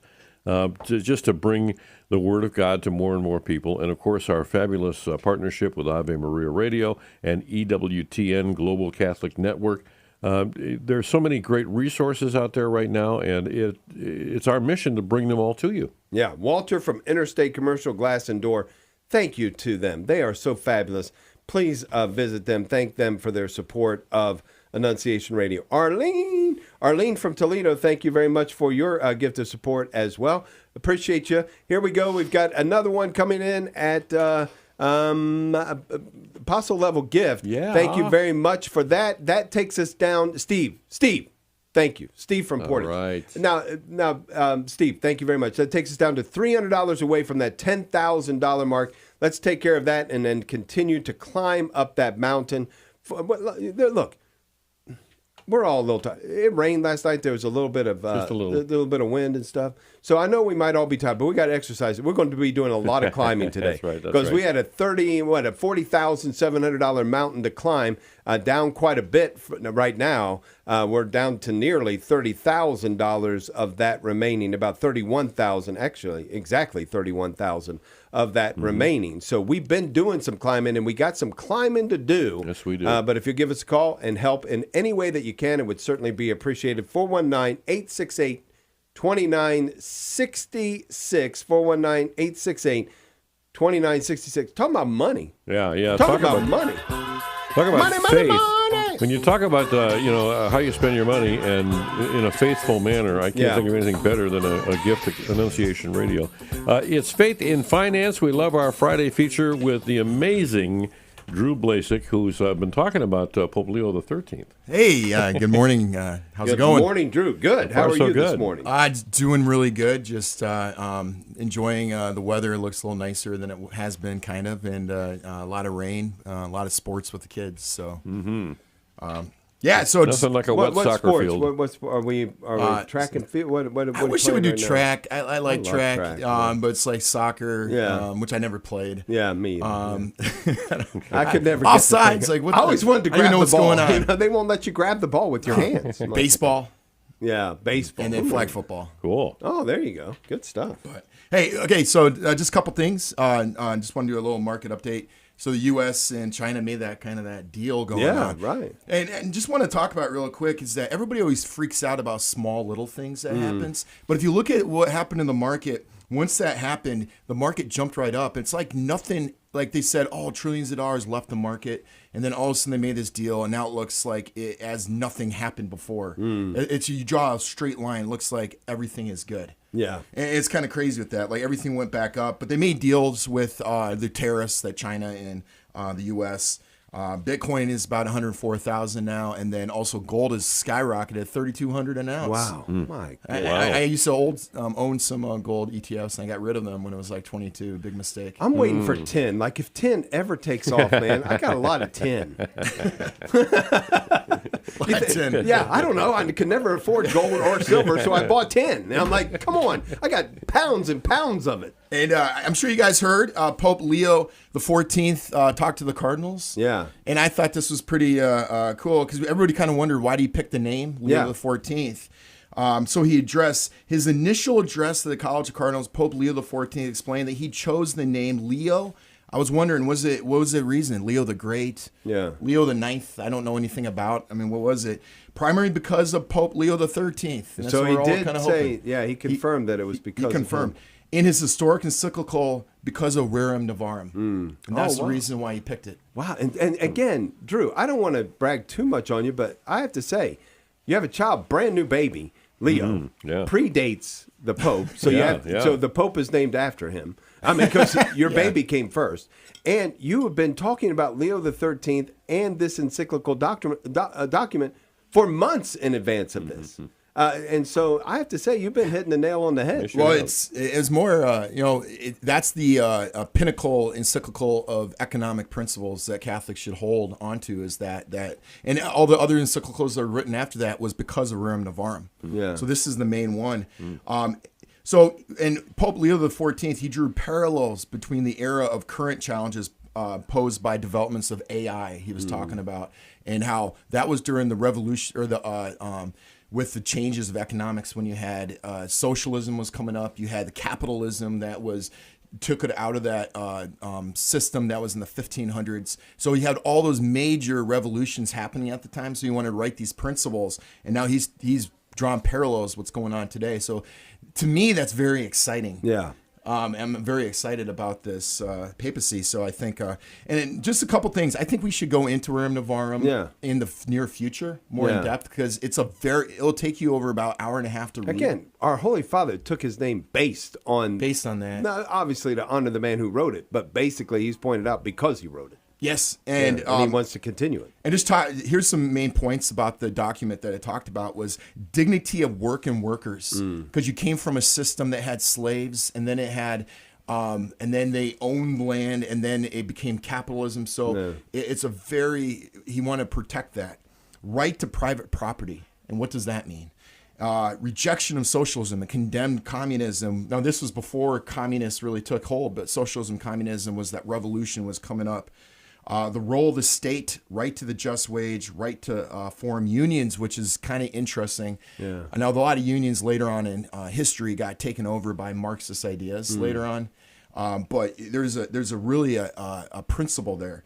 just to bring the Word of God to more and more people. And, of course, our fabulous partnership with Ave Maria Radio and EWTN Global Catholic Network. There's so many great resources out there right now, and it's our mission to bring them all to you. Yeah, Walter from Interstate Commercial Glass and Door, thank you to them. They are so fabulous. Please visit them. Thank them for their support of Annunciation Radio. Arlene from Toledo, thank you very much for your gift of support as well. Appreciate you. Here we go. We've got another one coming in at apostle level gift. Yeah. Thank you very much for that. That takes us down. Steve. Thank you. Steve from Portage. All right. Now, Steve, thank you very much. That takes us down to $300 away from that $10,000 mark. Let's take care of that and then continue to climb up that mountain. Look, we're all a little tired. It rained last night. There was a little bit of Just a little. little bit of wind and stuff. So I know we might all be tired, but we got to exercise. We're going to be doing a lot of climbing today. That's right. Because we had a $40,700 mountain to climb, down quite a bit right now. We're down to nearly $30,000 of that remaining, about $31,000 actually, exactly $31,000 of that remaining. So we've been doing some climbing, and we got some climbing to do. Yes, we do. But if you give us a call and help in any way that you can, it would certainly be appreciated. 419-868-2966. 419-868-2966. Talking about money. Yeah. Talk about money. Talk about Money, faith. money. When you talk about how you spend your money and in a faithful manner, I can't think of anything better than a gift to Annunciation Radio. It's Faith in Finance. We love our Friday feature with the amazing Drew Blasek, who's been talking about Pope Leo XIII. Hey, good morning. How's it going? Good morning, Drew. Good. How are you this morning? Doing really good. Just enjoying the weather. It looks a little nicer than it has been, kind of, and a lot of rain, a lot of sports with the kids. So, yeah. So nothing like a wet soccer sports? field. Are we track and field? What I wish we would do right now? track. I like love track, track, but it's like soccer, which I never played. Yeah, me. I could never. Offsides, like what? I always wanted to grab know the what's ball. going on. You know, they won't let you grab the ball with your hands. Baseball, Yeah, baseball, and then flag football. Cool. Oh, there you go. Good stuff. But hey, okay, so just a couple things. Just want to do a little market update. So the U.S. and China made that deal going on. Yeah, right. And just want to talk about real quick is that everybody always freaks out about small little things that happens. But if you look at what happened in the market, once that happened, the market jumped right up. It's like nothing, like they said, trillions of dollars left the market. And then all of a sudden they made this deal, and now it looks like it as nothing happened before. It's you draw a straight line, it looks like everything is good. Yeah. And it's kind of crazy with that. Like everything went back up, but they made deals with the tariffs that China and the U.S. Bitcoin is about 104,000 now, and then also gold is skyrocketed 3,200 an ounce. Wow. My God. I used to own some gold ETFs, and I got rid of them when it was like 22. Big mistake. I'm waiting for 10. Like if 10 ever takes off, man, I got a lot of 10. Yeah, I don't know. I could never afford gold or silver, so I bought 10. And I'm like, come on, I got pounds and pounds of it. And I'm sure you guys heard Pope Leo XIV talk to the Cardinals. Yeah. And I thought this was pretty cool because everybody kind of wondered, why did he pick the name Leo XIV? So he addressed his initial address to the College of Cardinals. Pope Leo XIV explained that he chose the name Leo. I was wondering, what was the reason? Leo the Great? Yeah. Leo the Ninth? I don't know anything about. I mean, what was it? Primarily because of Pope Leo XIII. And So he did kind of say, he confirmed that it was because he confirmed. of him. In his historic encyclical, because of Rerum Novarum. And that's the reason why he picked it. Wow. And again, Drew, I don't want to brag too much on you, but I have to say, you have a child, brand new baby, Leo, predates the Pope. So so the Pope is named after him. I mean, because your baby came first. And you have been talking about Leo XIII and this encyclical document for months in advance of this. And so I have to say, you've been hitting the nail on the head. Well, it's more, that's the pinnacle encyclical of economic principles that Catholics should hold onto, is that, and all the other encyclicals that are written after that was because of Rerum Novarum. Yeah. So this is the main one. So, and Pope Leo XIV, he drew parallels between the era of current challenges posed by developments of AI he was talking about, and how that was during the revolution, or the with the changes of economics, when you had socialism was coming up, you had the capitalism that took it out of that system that was in the 1500s. So you had all those major revolutions happening at the time. So you wanted to write these principles, and now he's drawn parallels what's going on today. So to me, that's very exciting. Yeah. I'm very excited about this papacy. So I think, and then just a couple things. I think we should go into Rerum Novarum in the near future, more in depth, because it'll take you over about an hour and a half to read. Again, our Holy Father took his name based on that. Not obviously to honor the man who wrote it, but basically he's pointed out because he wrote it. Yes, and he wants to continue it. And here's some main points about the document that I talked about was dignity of work and workers, because you came from a system that had slaves, and then it had, and then they owned land, and then it became capitalism. So he wanted to protect that. right to private property. And what does that mean? Rejection of socialism and condemned communism. Now, this was before communists really took hold, but socialism, communism was that revolution was coming up. The role of the state, right to the just wage, right to form unions, which is kind of interesting. Yeah. Now, a lot of unions later on in history got taken over by Marxist ideas later on. But there's a really a principle there.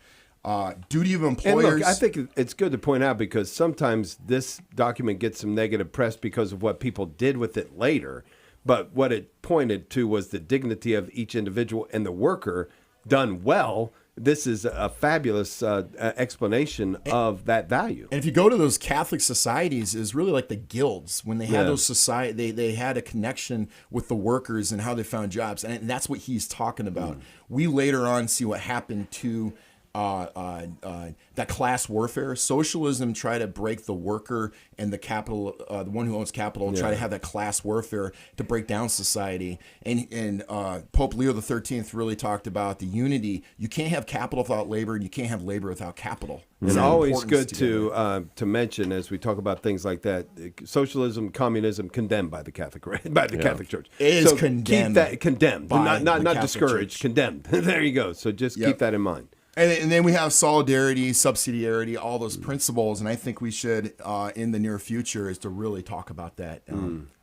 Duty of employers. And look, I think it's good to point out because sometimes this document gets some negative press because of what people did with it later. But what it pointed to was the dignity of each individual and the worker done well. This is a fabulous explanation of that value. And if you go to those Catholic societies, it's really like the guilds. When they had those society, they had a connection with the workers and how they found jobs. And that's what he's talking about. We later on see what happened to that class warfare. Socialism tried to break the worker and the capital, the one who owns capital, try to have that class warfare to break down society. And Pope Leo XIII really talked about the unity. You can't have capital without labor, and you can't have labor without capital. It's always good to mention as we talk about things like that. Socialism, communism, condemned by the Catholic Catholic Church. It is condemned. Keep that condemned, not discouraged. Church. Condemned. There you go. So just keep that in mind. And then we have solidarity, subsidiarity, all those principles, and I think we should, in the near future, is to really talk about that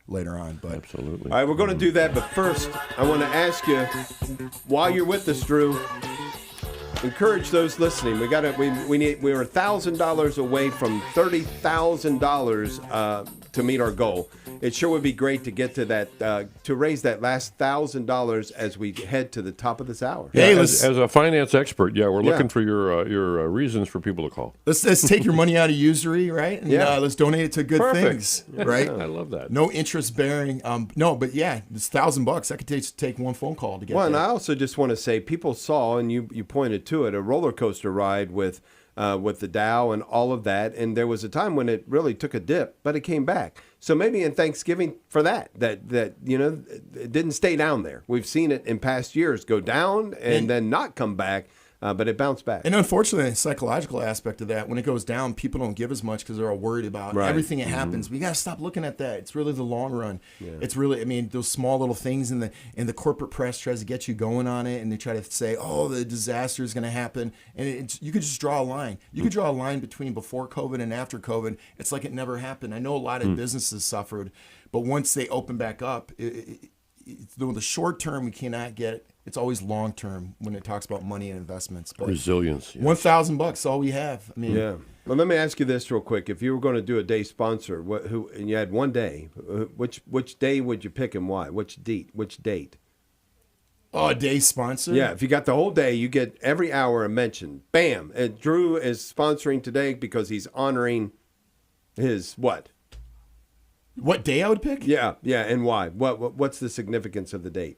later on. But absolutely. All right, we're going to do that, but first, I want to ask you, while you're with us, Drew, encourage those listening. We're $1,000 away from $30,000 to meet our goal. It sure would be great to get to that, to raise that last $1,000 as we head to the top of this hour. Yeah, as a finance expert, we're looking for your reasons for people to call. Let's take your money out of usury, right? And let's donate it to good things, right? Yeah, I love that. No interest bearing. No, but it's $1,000. I could take one phone call to get. Well, and I also just want to say, people saw, and you pointed to it, a roller coaster ride with the Dow and all of that, and there was a time when it really took a dip, but it came back. So maybe in Thanksgiving for that it didn't stay down there. We've seen it in past years go down and then not come back, but it bounced back. And unfortunately, the psychological aspect of that, when it goes down, people don't give as much because they're all worried about everything that happens. We got to stop looking at that. It's really the long run. Yeah. It's really, those small little things in the corporate press tries to get you going on it, and they try to say, oh, the disaster is going to happen. And you could just draw a line. You could draw a line between before COVID and after COVID. It's like it never happened. I know a lot of businesses suffered, but once they open back up, the short term we cannot get. It's always long term when it talks about money and investments. But resilience. Yeah. $1,000, all we have. Well, let me ask you this real quick: if you were going to do a day sponsor, and you had one day, which day would you pick and why? Which date? Oh, a day sponsor? Yeah, if you got the whole day, you get every hour a mention. Bam! And Drew is sponsoring today because he's honoring his what? What day I would pick? Yeah, and why? What's the significance of the date?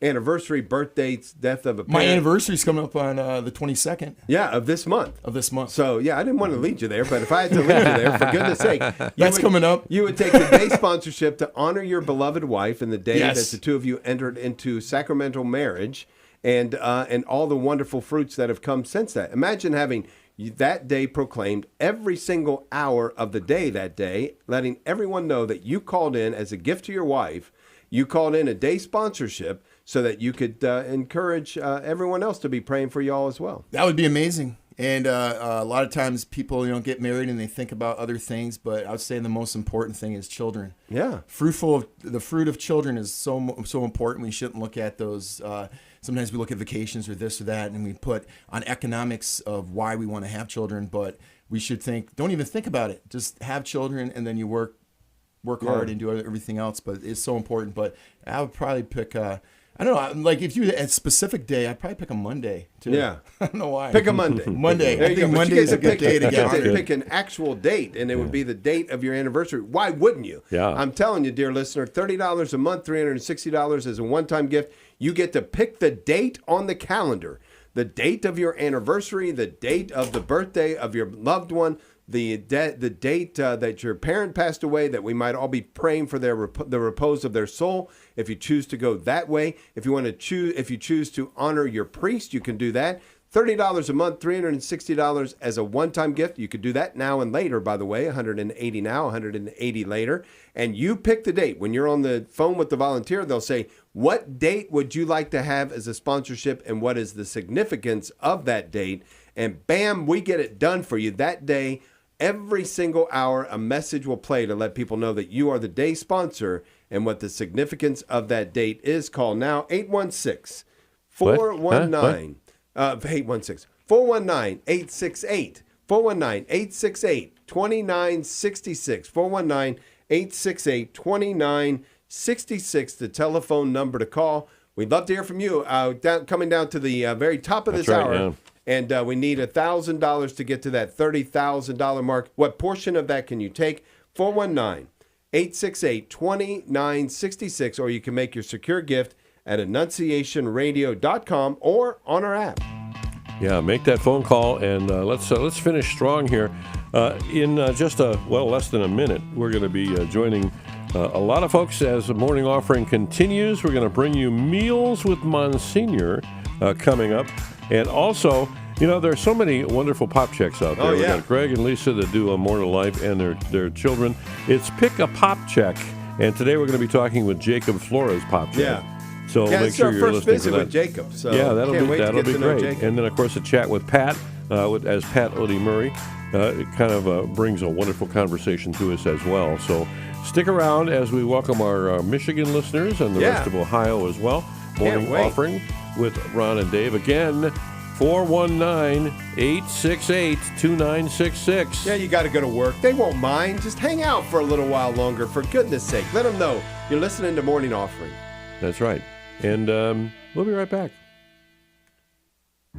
Anniversary, birth dates, death of a parent. My anniversary is coming up on the 22nd. Yeah, of this month. So, I didn't want to lead you there, but if I had to lead you there, for goodness sake. That's coming up. You would take the day sponsorship to honor your beloved wife and the day that the two of you entered into sacramental marriage and all the wonderful fruits that have come since that. Imagine having that day proclaimed every single hour of the day that day, letting everyone know that you called in as a gift to your wife. You called in a day sponsorship so that you could encourage everyone else to be praying for y'all as well. That would be amazing. And a lot of times people get married and they think about other things, but I would say the most important thing is children. Yeah. The fruit of children is so important. We shouldn't look at those. Sometimes we look at vacations or this or that, and we put on economics of why we want to have children, but we should don't even think about it. Just have children, and then you work hard and do everything else. But it's so important. But I would probably pick I don't know. Like if you had a specific day, I'd probably pick a Monday too. Yeah, I don't know why. Pick a Monday. I think Monday is a good day to get honored. Pick an actual date, and it would be the date of your anniversary. Why wouldn't you? Yeah. I'm telling you, dear listener, $30 a month, $360 as a one-time gift. You get to pick the date on the calendar, the date of your anniversary, the date of the birthday of your loved one. The date that your parent passed away, that we might all be praying for the repose of their soul. If you choose to go that way, if you choose to honor your priest, you can do that. $30 a month, $360 as a one-time gift. You could do that now and later, by the way, $180 now, $180 later. And you pick the date. When you're on the phone with the volunteer, they'll say, what date would you like to have as a sponsorship and what is the significance of that date? And bam, we get it done for you that day. Every single hour, a message will play to let people know that you are the day sponsor and what the significance of that date is. Call now, 816-419. 419-868. 419-868-2966. 419-868-2966, the telephone number to call. We'd love to hear from you. Coming down to the very top of this hour. Yeah. And we need $1,000 to get to that $30,000 mark. What portion of that can you take? 419-868-2966, or you can make your secure gift at annunciationradio.com or on our app. Yeah, make that phone call, and let's finish strong here. In just less than a minute, we're going to be joining a lot of folks as the morning offering continues. We're going to bring you Meals with Monsignor coming up. And also, there's so many wonderful pop checks out there. Oh, yeah. We got Greg and Lisa that do a More to Life and their children. It's Pick a Pop Check. And today we're going to be Jacob Flores Pop Check. Yeah. So make sure you're listening to that. With Jacob. So yeah, that'll be great. Jacob. And then, of course, a chat with Pat, as Pat Oedy-Murray. It kind of brings a wonderful conversation to us as well. So stick around as we welcome our Michigan listeners and the rest of Ohio as well. Morning offering with Ron and Dave. Again, 419-868-2966. Yeah, you got to go to work. They won't mind. Just hang out for a little while longer, for goodness sake. Let them know you're listening to Morning Offering. That's right. And we'll be right back.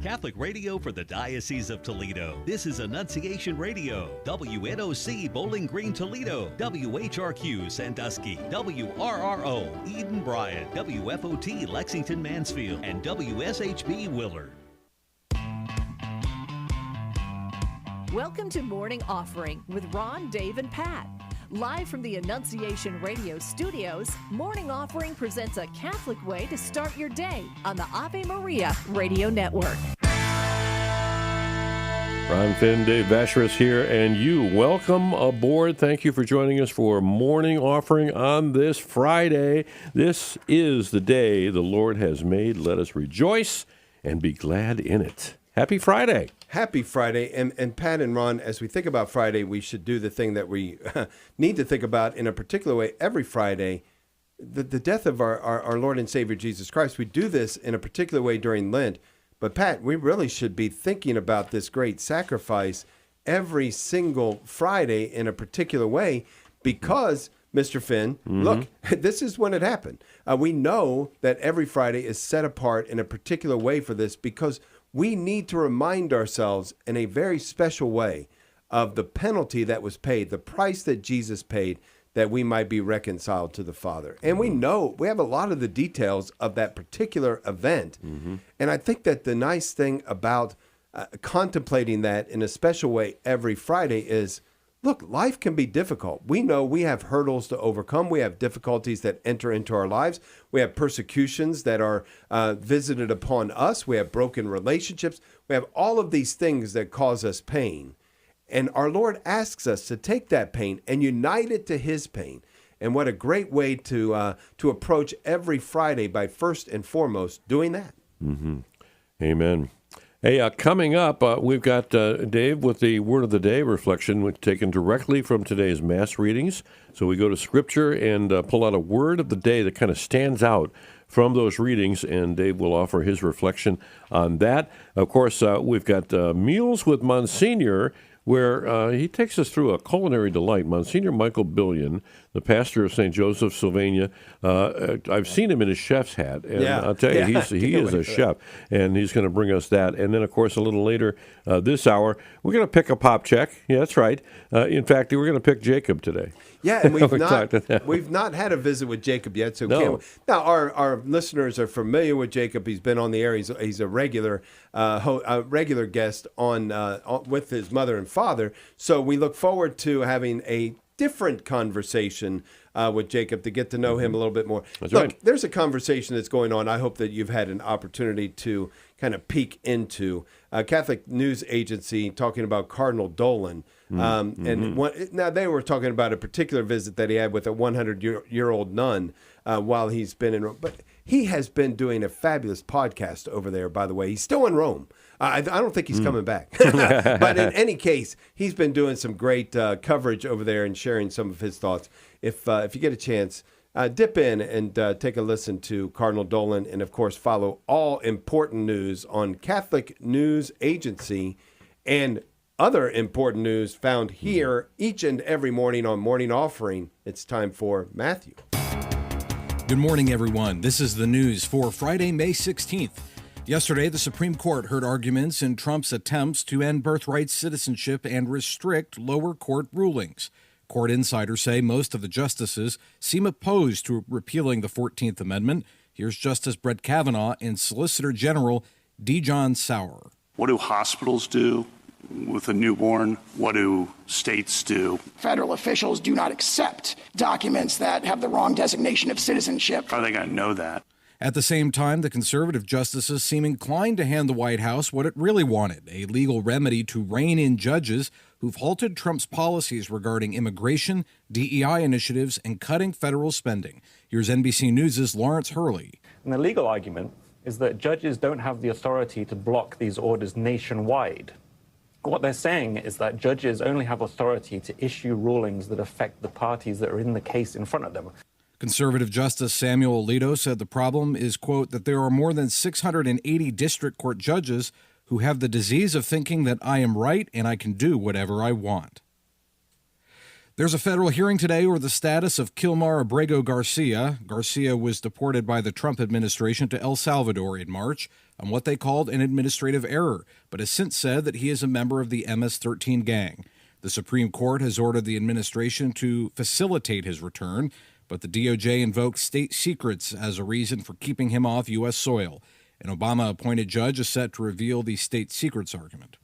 Catholic radio for the Diocese of Toledo. This is Annunciation Radio. WNOC Bowling Green, Toledo. WHRQ Sandusky. WRRO Eden Bryan. WFOT Lexington Mansfield. And WSHB Willard. Welcome to Morning Offering with Ron, Dave, and Pat. Live from the Annunciation Radio studios, Morning Offering presents a Catholic way to start your day on the Ave Maria Radio Network. Ron Finn, Dave Vacheris here, and you. Welcome aboard. Thank you for joining us for Morning Offering on this Friday. This is the day the Lord has made. Let us rejoice and be glad in it. Happy Friday. Happy Friday. And Pat and Ron, as we think about Friday, we should do the thing that we need to think about in a particular way every Friday, the death of our Lord and Savior Jesus Christ. We do this in a particular way during Lent. But Pat, we really should be thinking about this great sacrifice every single Friday in a particular way because, Mr. Finn, look, this is when it happened. We know that every Friday is set apart in a particular way for this because we need to remind ourselves in a very special way of the penalty that was paid, the price that Jesus paid, that we might be reconciled to the Father. And we know, we have a lot of the details of that particular event. And I think that the nice thing about contemplating that in a special way every Friday is, look, life can be difficult. We know we have hurdles to overcome. We have difficulties that enter into our lives. We have persecutions that are visited upon us. We have broken relationships. We have all of these things that cause us pain. And our Lord asks us to take that pain and unite it to His pain. And what a great way to approach every Friday by first and foremost doing that. Amen. Hey, coming up, we've got Dave with the Word of the Day reflection taken directly from today's Mass readings. So we go to Scripture and pull out a Word of the Day that kind of stands out from those readings, and Dave will offer his reflection on that. Of course, we've got Meals with Monsignor, where he takes us through a culinary delight. Monsignor Michael Billion, the pastor of St. Joseph, Sylvania. I've seen him in his chef's hat, and I'll tell you, he is a chef, and he's going to bring us that. And then, of course, a little later this hour, we're going to pick a pop check. Yeah, that's right. In fact, we're going to pick Jacob today. Yeah, and we've not had a visit with Jacob yet. So no. Now our listeners are familiar with Jacob. He's been on the air. He's a regular guest on with his mother and father. So we look forward to having a different conversation with Jacob to get to know him a little bit more. That's Look, right. there's a conversation that's going on. I hope that you've had an opportunity to kind of peek into Catholic News Agency talking about Cardinal Dolan. Now, they were talking about a particular visit that he had with a 100-year-old nun while he's been in Rome. But he has been doing a fabulous podcast over there, by the way. He's still in Rome. I don't think he's coming back. But in any case, he's been doing some great coverage over there and sharing some of his thoughts. If you get a chance, dip in and take a listen to Cardinal Dolan, and of course follow all important news on Catholic News Agency and other important news found here each and every morning on Morning Offering. It's time for Matthew. Good morning, everyone. This is the news for Friday, May 16th. Yesterday, the Supreme Court heard arguments in Trump's attempts to end birthright citizenship and restrict lower court rulings. Court insiders say most of the justices seem opposed to repealing the 14th Amendment. Here's Justice Brett Kavanaugh and Solicitor General D. John Sauer. What do hospitals do with a newborn? What do states do? Federal officials do not accept documents that have the wrong designation of citizenship. How are they going to know that? At the same time, the conservative justices seem inclined to hand the White House what it really wanted, a legal remedy to rein in judges who've halted Trump's policies regarding immigration, DEI initiatives, and cutting federal spending. Here's NBC News' Lawrence Hurley. And the legal argument is that judges don't have the authority to block these orders nationwide. What they're saying is that judges only have authority to issue rulings that affect the parties that are in the case in front of them. Conservative Justice Samuel Alito said the problem is, quote, that there are more than 680 district court judges who have the disease of thinking that I am right and I can do whatever I want. There's a federal hearing today over the status of Kilmar Abrego Garcia. Garcia was deported by the Trump administration to El Salvador in March on what they called an administrative error, but has since said that he is a member of the MS-13 gang. The Supreme Court has ordered the administration to facilitate his return, but the DOJ invoked state secrets as a reason for keeping him off U.S. soil. An Obama-appointed judge is set to reveal the state secrets argument.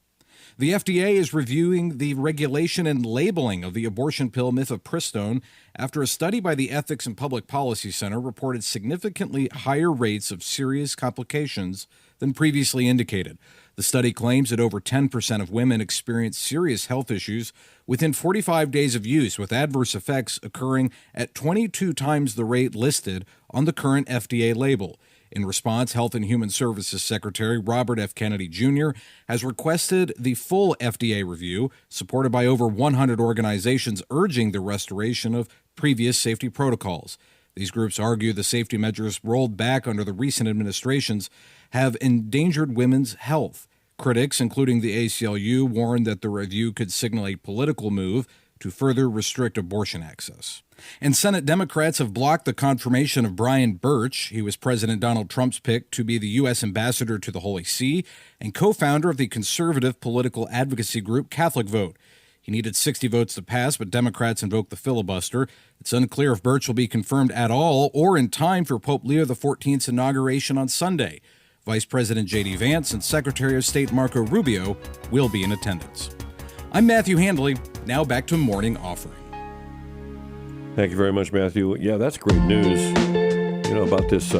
The FDA is reviewing the regulation and labeling of the abortion pill mifepristone after a study by the Ethics and Public Policy Center reported significantly higher rates of serious complications than previously indicated. The study claims that over 10% of women experience serious health issues within 45 days of use, with adverse effects occurring at 22 times the rate listed on the current FDA label. In response, Health and Human Services Secretary Robert F. Kennedy Jr. has requested the full FDA review, supported by over 100 organizations urging the restoration of previous safety protocols. These groups argue the safety measures rolled back under the recent administrations have endangered women's health. Critics, including the ACLU, warned that the review could signal a political move to further restrict abortion access. And Senate Democrats have blocked the confirmation of Brian Birch. He was President Donald Trump's pick to be the U.S. ambassador to the Holy See and co-founder of the conservative political advocacy group Catholic Vote. He needed 60 votes to pass, but Democrats invoked the filibuster. It's unclear if Birch will be confirmed at all or in time for Pope Leo XIV's inauguration on Sunday. Vice President J.D. Vance and Secretary of State Marco Rubio will be in attendance. I'm Matthew Handley. Now back to Morning Offering. Thank you very much, Matthew. Yeah, that's great news. You know, about this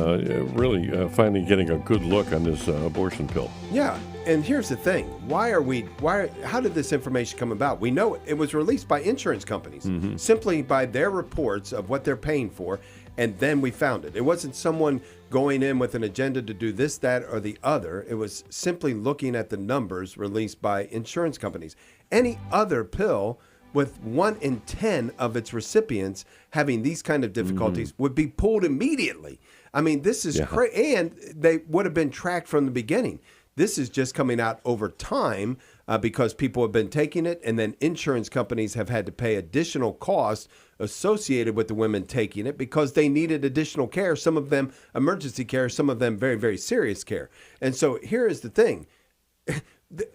really finally getting a good look on this abortion pill. Yeah, and here's the thing. How did this information come about? We know it was released by insurance companies, simply by their reports of what they're paying for, and then we found it. It wasn't someone going in with an agenda to do this, that, or the other. It was simply looking at the numbers released by insurance companies. Any other pill with 1 in 10 of its recipients having these kind of difficulties would be pulled immediately. I mean, this is crazy, and they would have been tracked from the beginning. This is just coming out over time because people have been taking it, and then insurance companies have had to pay additional costs associated with the women taking it because they needed additional care, some of them emergency care, some of them very, very serious care. And so here is the thing.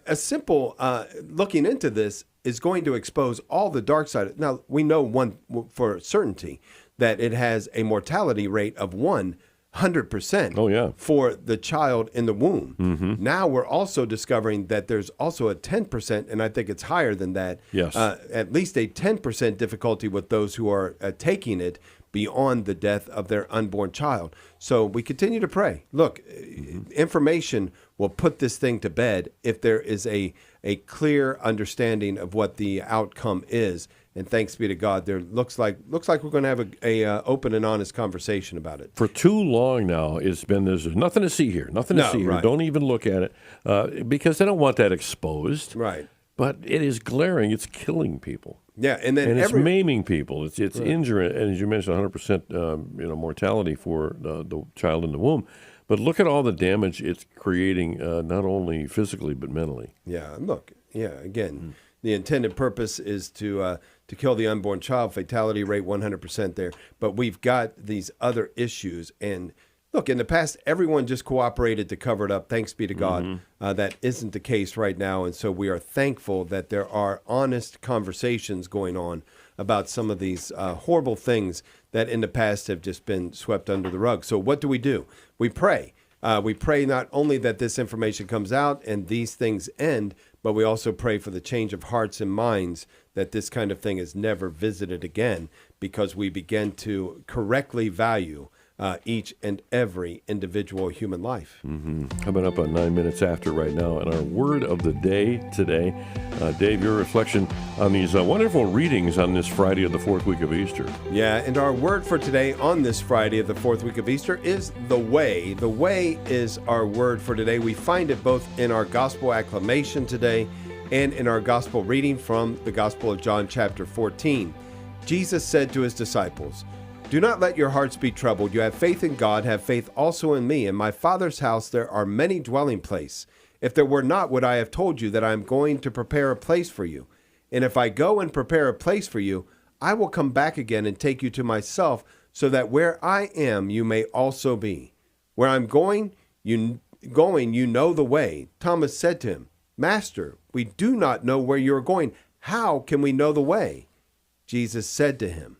A simple looking into this is going to expose all the dark side. Now, we know one for certainty that it has a mortality rate of 1 100% Oh, yeah. for the child in the womb. Mhm. Now we're also discovering that there's also a 10%, and I think it's higher than that, Yes. at least a 10% difficulty with those who are taking it beyond the death of their unborn child. So we continue to pray. Look, information will put this thing to bed if there is a clear understanding of what the outcome is. And thanks be to God, there looks like we're going to have a open and honest conversation about it. For too long now, there's nothing to see here. Nothing to see here. Right. Don't even look at it because they don't want that exposed. Right. But it is glaring. It's killing people. Yeah, and then it's maiming people. It's Right. injuring, and as you mentioned, 100% mortality for the child in the womb. But look at all the damage it's creating, not only physically but mentally. Yeah, look, again, the intended purpose is to kill the unborn child, fatality rate 100% there. But we've got these other issues. And look, in the past, everyone just cooperated to cover it up. Thanks be to God. That isn't the case right now. And so we are thankful that there are honest conversations going on about some of these horrible things that in the past have just been swept under the rug. So what do? We pray. We pray not only that this information comes out and these things end, but we also pray for the change of hearts and minds that this kind of thing is never visited again, because we begin to correctly value each and every individual human life. Coming up on 9 minutes after right now, and our word of the day today. Dave, your reflection on these wonderful readings on this Friday of the fourth week of Easter. Yeah, and our word for today on this Friday of the fourth week of Easter is the way. The way is our word for today. We find it both in our gospel acclamation today and in our gospel reading from the Gospel of John chapter 14. Jesus said to his disciples, "Do not let your hearts be troubled. You have faith in God, have faith also in me. In my Father's house there are many dwelling places. If there were not, would I have told you that I am going to prepare a place for you? And if I go and prepare a place for you, I will come back again and take you to myself, so that where I am, you may also be. Where I'm going, you know the way." Thomas said to him, "Master, we do not know where you are going. How can we know the way?" Jesus said to him,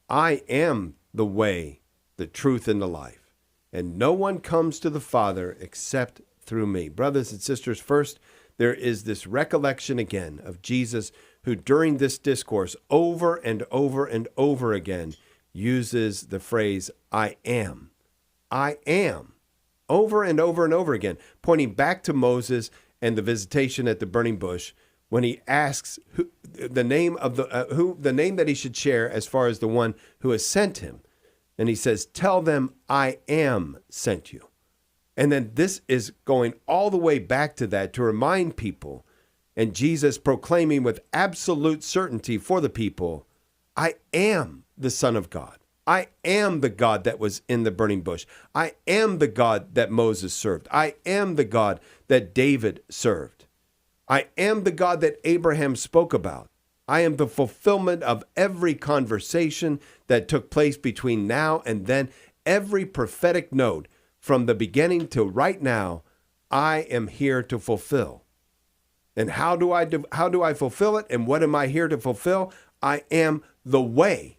"I am the way, the truth, and the life, and no one comes to the Father except through me." Brothers and sisters, first, there is this recollection again of Jesus, who during this discourse over and over and over again uses the phrase, I am, over and over and over again, pointing back to Moses and the visitation at the burning bush, when he asks the name that he should share as far as the one who has sent him. And he says, "Tell them I am sent you." And then this is going all the way back to that to remind people, and Jesus proclaiming with absolute certainty for the people, I am the Son of God. I am the God that was in the burning bush. I am the God that Moses served. I am the God that David served. I am the God that Abraham spoke about. I am the fulfillment of every conversation that took place between now and then, every prophetic note from the beginning to right now. I am here to fulfill. And how do I fulfill it? And what am I here to fulfill? I am the way,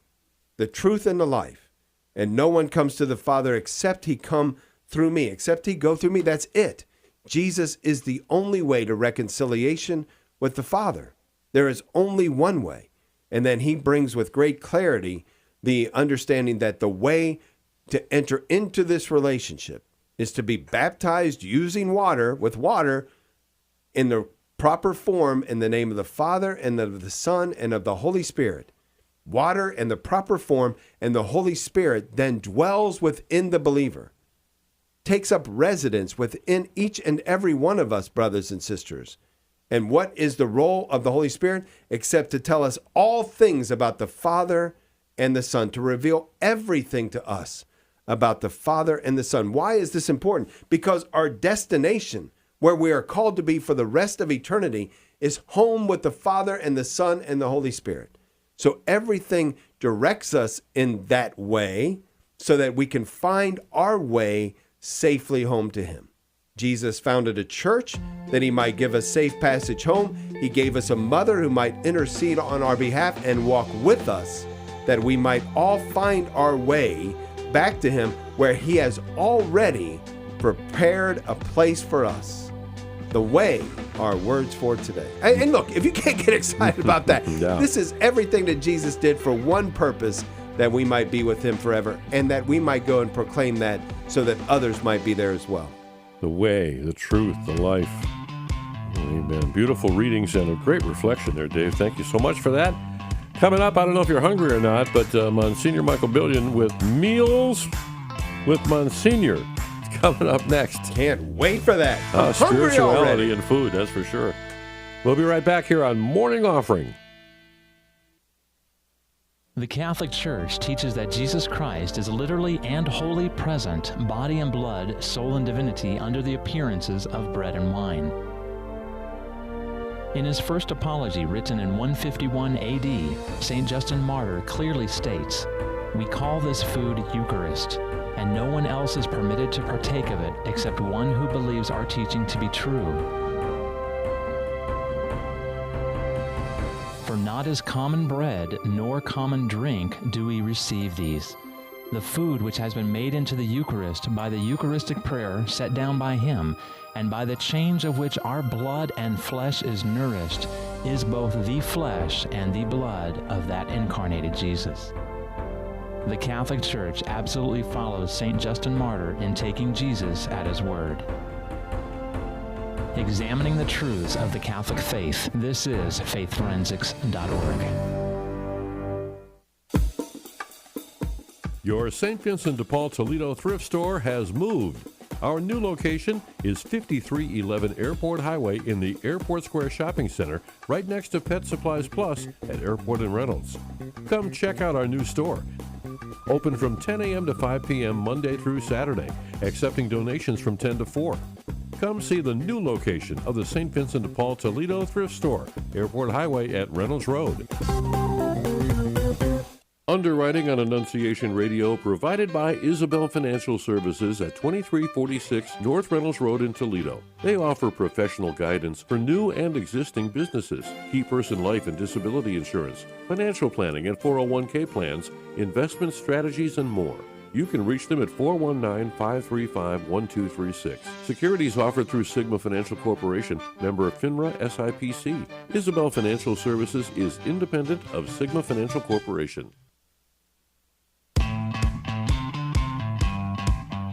the truth, and the life. And no one comes to the Father except he come through me, except he go through me. That's it. Jesus is the only way to reconciliation with the Father. There is only one way. And then he brings with great clarity the understanding that the way to enter into this relationship is to be baptized using water, with water, in the proper form, in the name of the Father and of the Son and of the Holy Spirit. Water in the proper form, and the Holy Spirit then dwells within the believer, takes up residence within each and every one of us, brothers and sisters. And what is the role of the Holy Spirit except to tell us all things about the Father and the Son, to reveal everything to us about the Father and the Son. Why is this important? Because our destination, where we are called to be for the rest of eternity, is home with the Father and the Son and the Holy Spirit. So everything directs us in that way so that we can find our way safely home to him. Jesus founded a church that he might give us safe passage home. He gave us a mother who might intercede on our behalf and walk with us, that we might all find our way back to him where he has already prepared a place for us. The way are words for today. And look, if you can't get excited about that, this is everything that Jesus did for one purpose, that we might be with him forever, and that we might go and proclaim that so that others might be there as well. The way, the truth, the life. Amen. Beautiful readings and a great reflection there, Dave. Thank you so much for that. Coming up, I don't know if you're hungry or not, but Monsignor Michael Billion with Meals with Monsignor. It's coming up next. Can't wait for that. I'm hungry spirituality already. and food, that's for sure. We'll be right back here on Morning Offering. The Catholic Church teaches that Jesus Christ is literally and wholly present, body and blood, soul and divinity, under the appearances of bread and wine. In his first apology, written in 151 AD, St. Justin Martyr clearly states, "We call this food Eucharist, and no one else is permitted to partake of it except one who believes our teaching to be true. For not as common bread nor common drink do we receive these. The food which has been made into the Eucharist by the Eucharistic prayer set down by him, and by the change of which our blood and flesh is nourished, is both the flesh and the blood of that incarnated Jesus." The Catholic Church absolutely follows St. Justin Martyr in taking Jesus at his word. Examining the truths of the Catholic faith, this is faithforensics.org. Your St. Vincent de Paul Toledo thrift store has moved. Our new location is 5311 Airport Highway in the Airport Square Shopping Center, right next to Pet Supplies Plus at Airport and Reynolds. Come check out our new store. Open from 10 a.m. to 5 p.m. Monday through Saturday, accepting donations from 10 to 4. Come see the new location of the St. Vincent de Paul Toledo thrift store, Airport Highway at Reynolds Road. Underwriting on Annunciation Radio provided by Isabel Financial Services at 2346 North Reynolds Road in Toledo. They offer professional guidance for new and existing businesses, key person life and disability insurance, financial planning and 401k plans, investment strategies, and more. You can reach them at 419-535-1236. Securities offered through Sigma Financial Corporation, member of FINRA SIPC. Isabel Financial Services is independent of Sigma Financial Corporation.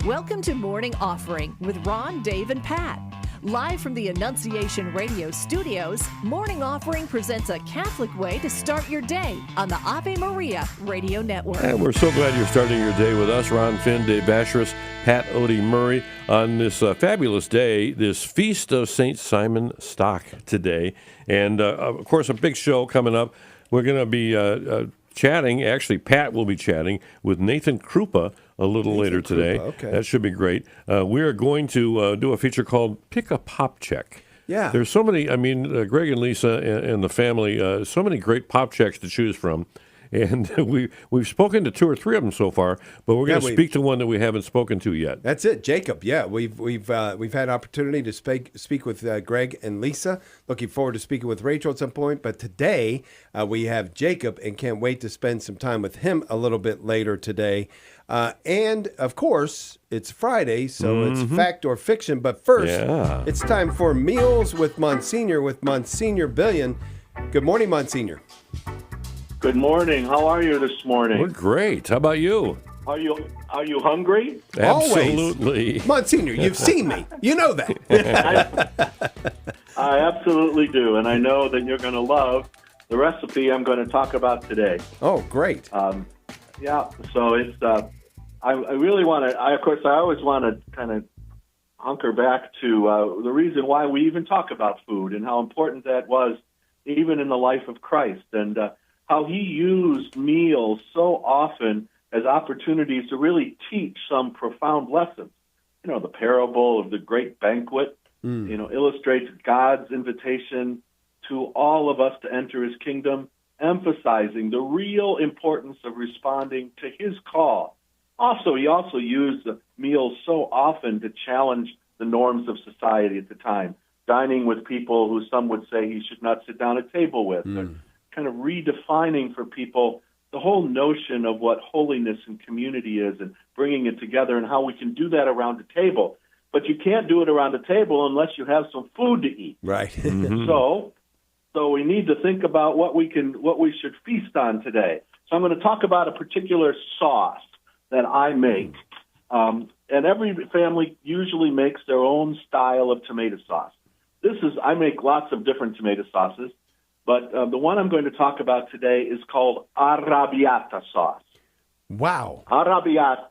Welcome to Morning Offering with Ron, Dave, and Pat. Live from the Annunciation Radio studios, Morning Offering presents a Catholic way to start your day on the Ave Maria Radio Network. And we're so glad you're starting your day with us, Ron Finn, Dave Vacheris, Pat Oedy-Murray, on this fabulous day, this Feast of St. Simon Stock today. And, of course, a big show coming up. We're going to be chatting, actually, Pat will be chatting with Nathan Krupa a little later today. Okay. That should be great. We are going to do a feature called Pick a Pop Check. Yeah. There's so many, Greg and Lisa and the family, so many great pop checks to choose from. And we've spoken to 2 or 3 of them so far, but we're going to speak to one that we haven't spoken to yet. That's it, Jacob. Yeah, we've had opportunity to speak with Greg and Lisa. Looking forward to speaking with Rachel at some point. But today we have Jacob, and can't wait to spend some time with him a little bit later today. And of course, it's Friday, so it's fact or fiction. But first, it's time for Meals with Monsignor Billion. Good morning, Monsignor. Good morning. How are you this morning? We're great. How about you? Are you hungry? Absolutely. Always. Monsignor, you've seen me. You know that. I absolutely do, and I know that you're going to love the recipe I'm going to talk about today. Oh, great. Yeah, so it's, I really want to, I always want to kind of hunker back to the reason why we even talk about food and how important that was even in the life of Christ, and how he used meals so often as opportunities to really teach some profound lessons. You know, the parable of the great banquet, illustrates God's invitation to all of us to enter his kingdom, emphasizing the real importance of responding to his call. He also used the meals so often to challenge the norms of society at the time, dining with people who some would say he should not sit down at table with, or kind of redefining for people the whole notion of what holiness and community is, and bringing it together and how we can do that around the table. But you can't do it around the table unless you have some food to eat. Right. So we need to think about what we should feast on today. So I'm going to talk about a particular sauce that I make. And every family usually makes their own style of tomato sauce. I make lots of different tomato sauces, but the one I'm going to talk about today is called arrabbiata sauce. Wow. Arrabbiata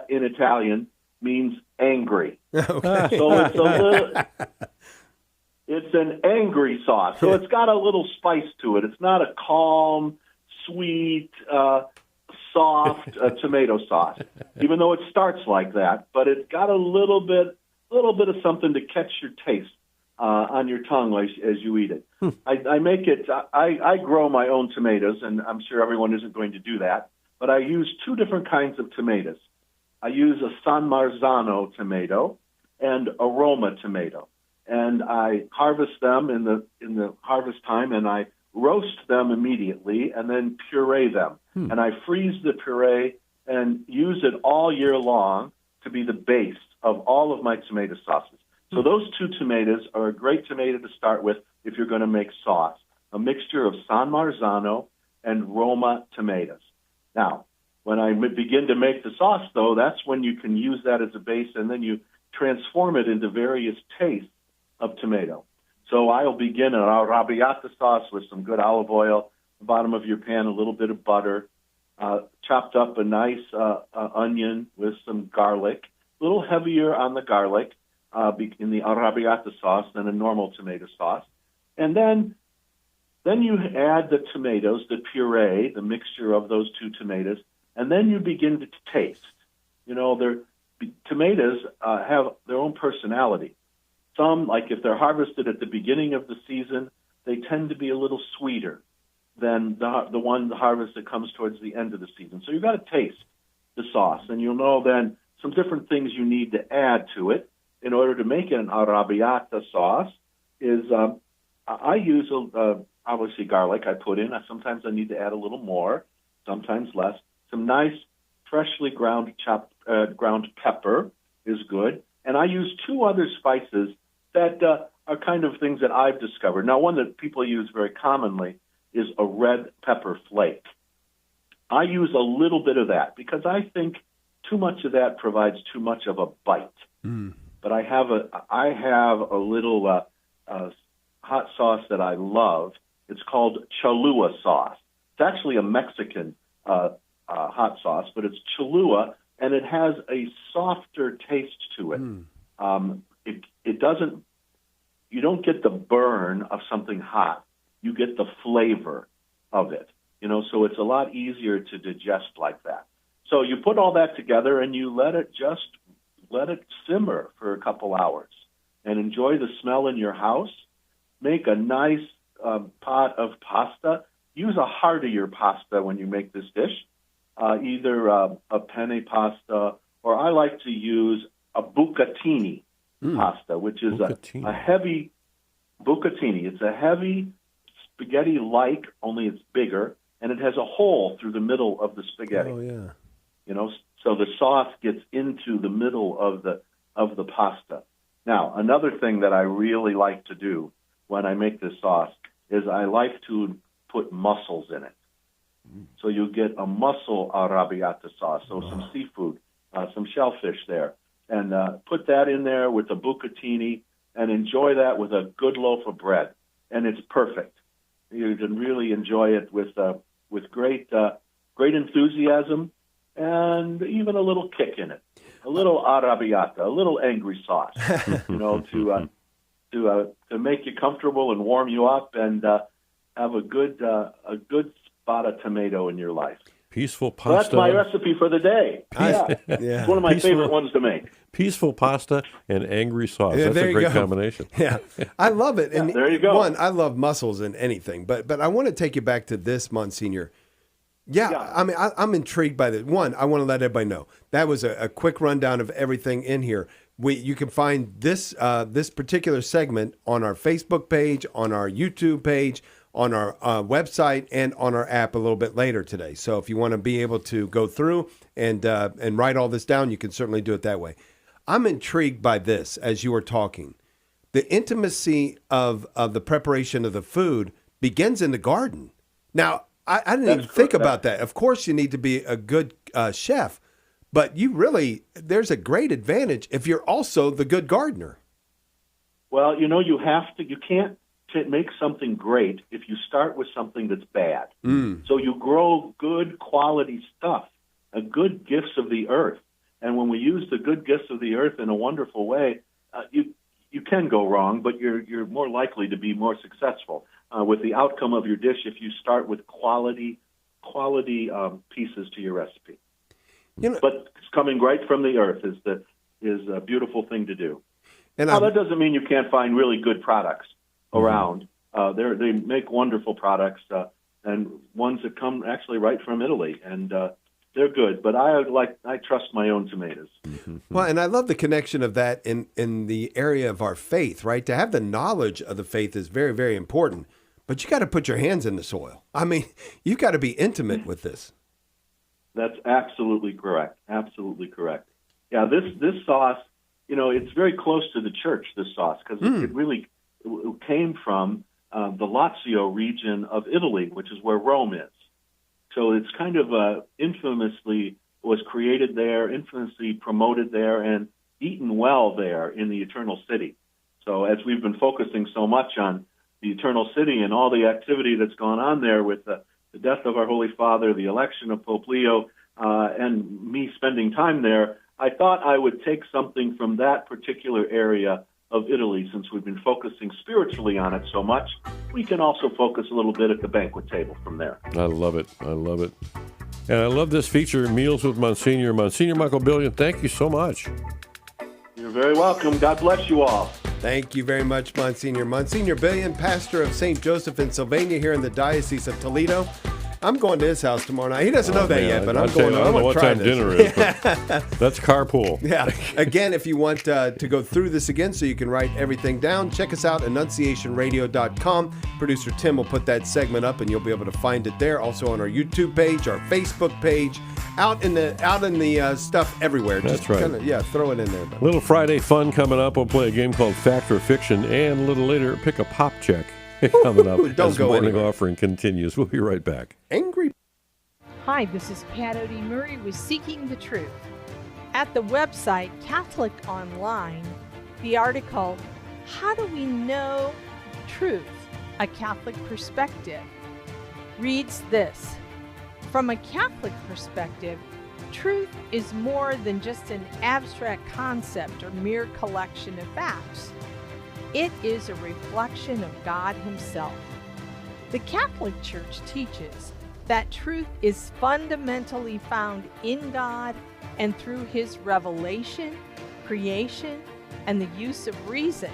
in Italian means angry. Okay. So it's an angry sauce. So it's got a little spice to it. It's not a calm, sweet, soft tomato sauce, even though it starts like that. But it's got a little bit of something to catch your taste on your tongue as you eat it. I make it. I grow my own tomatoes, and I'm sure everyone isn't going to do that. But I use two different kinds of tomatoes. I use a San Marzano tomato and a Roma tomato, and I harvest them in the harvest time, and I roast them immediately, and then puree them. And I freeze the puree and use it all year long to be the base of all of my tomato sauces. So those two tomatoes are a great tomato to start with if you're going to make sauce, a mixture of San Marzano and Roma tomatoes. Now, when I begin to make the sauce, though, that's when you can use that as a base, and then you transform it into various tastes of tomato. So I'll begin an arrabbiata sauce with some good olive oil, the bottom of your pan, a little bit of butter, chopped up a nice onion with some garlic, a little heavier on the garlic in the arrabbiata sauce than a normal tomato sauce. And then you add the tomatoes, the puree, the mixture of those two tomatoes, and then you begin to taste. Tomatoes have their own personality. Some, like if they're harvested at the beginning of the season, they tend to be a little sweeter than the harvest that comes towards the end of the season. So you've got to taste the sauce, and you'll know then some different things you need to add to it in order to make it an arrabbiata sauce. I use obviously garlic I put in. Sometimes I need to add a little more, sometimes less. Some nice freshly ground pepper is good. And I use two other spices that are kind of things that I've discovered. Now, one that people use very commonly is a red pepper flake. I use a little bit of that because I think too much of that provides too much of a bite. But I have a little hot sauce that I love. It's called Cholula sauce. It's actually a Mexican hot sauce, but it's Cholula, and it has a softer taste to it. It doesn't. You don't get the burn of something hot. You get the flavor of it. So it's a lot easier to digest like that. So you put all that together and you let it simmer for a couple hours and enjoy the smell in your house. Make a nice pot of pasta. Use a heartier pasta when you make this dish, either a penne pasta, or I like to use a bucatini pasta, which is a heavy bucatini. It's a heavy spaghetti-like, only it's bigger, and it has a hole through the middle of the spaghetti. Oh, yeah. So the sauce gets into the middle of the pasta. Now, another thing that I really like to do when I make this sauce is I like to put mussels in it. So you get a mussel arrabbiata sauce, so some seafood, some shellfish there, and put that in there with the bucatini and enjoy that with a good loaf of bread, and it's perfect. You can really enjoy it with great enthusiasm and even a little kick in it, a little arrabbiata, a little angry sauce, to make you comfortable and warm you up and have a good spot of tomato in your life. Peaceful pasta. So that's my recipe for the day. It's one of my favorite ones to make. Peaceful pasta and angry sauce. Yeah, That's a great combination. Yeah, I love it. And there you go. I love mussels in anything, but I want to take you back to this, Monsignor. Yeah. I mean, I'm intrigued by this. One, I want to let everybody know that was a quick rundown of everything in here. You can find this particular segment on our Facebook page, on our YouTube page, on our website and on our app a little bit later today. So if you want to be able to go through and write all this down, you can certainly do it that way. I'm intrigued by this as you were talking. The intimacy of the preparation of the food begins in the garden. Now, I didn't even think about that. Of course, you need to be a good chef, but there's a great advantage if you're also the good gardener. Well, you can't make something great if you start with something that's bad. So you grow good quality stuff, good gifts of the earth. And when we use the good gifts of the earth in a wonderful way, you can go wrong, but you're more likely to be more successful with the outcome of your dish if you start with quality pieces to your recipe. But it's coming right from the earth is a beautiful thing to do. And that doesn't mean you can't find really good products around. They make wonderful products and ones that come actually right from Italy, and they're good. But I trust my own tomatoes. Well, and I love the connection of that in the area of our faith, right? To have the knowledge of the faith is very, very important. But you got to put your hands in the soil. I mean, you've got to be intimate with this. That's absolutely correct. Absolutely correct. Yeah, this sauce, it's very close to the church, this sauce, because it really came from the Lazio region of Italy, which is where Rome is. So it's kind of infamously was created there, infamously promoted there, and eaten well there in the Eternal City. So as we've been focusing so much on the Eternal City and all the activity that's gone on there with the death of our Holy Father, the election of Pope Leo, and me spending time there, I thought I would take something from that particular area of Italy, since we've been focusing spiritually on it so much. We can also focus a little bit at the banquet table from there. I love it. And I love this feature, Meals with Monsignor. Monsignor Michael Billion, thank you so much. You're very welcome. God bless you all. Thank you very much, Monsignor. Monsignor Billion, pastor of St. Joseph in Sylvania here in the Diocese of Toledo. I'm going to his house tomorrow night. He doesn't know that yet, but I'm going to. I don't know what time dinner is, but that's carpool. Yeah. Again, if you want to go through this again so you can write everything down, check us out, annunciationradio.com. Producer Tim will put that segment up, and you'll be able to find it there. Also on our YouTube page, our Facebook page, out in the stuff everywhere. That's just right. Kinda, throw it in there. Little Friday fun coming up. We'll play a game called Fact or Fiction, and a little later, pick a pop check. Coming up as Morning Offering continues. We'll be right back. Angry. Hi, this is Pat Oedy-Murray with Seeking the Truth. At the website Catholic Online, the article, How Do We Know Truth? A Catholic Perspective, reads this. From a Catholic perspective, truth is more than just an abstract concept or mere collection of facts. It is a reflection of God Himself. The Catholic Church teaches that truth is fundamentally found in God and through His revelation, creation, and the use of reason.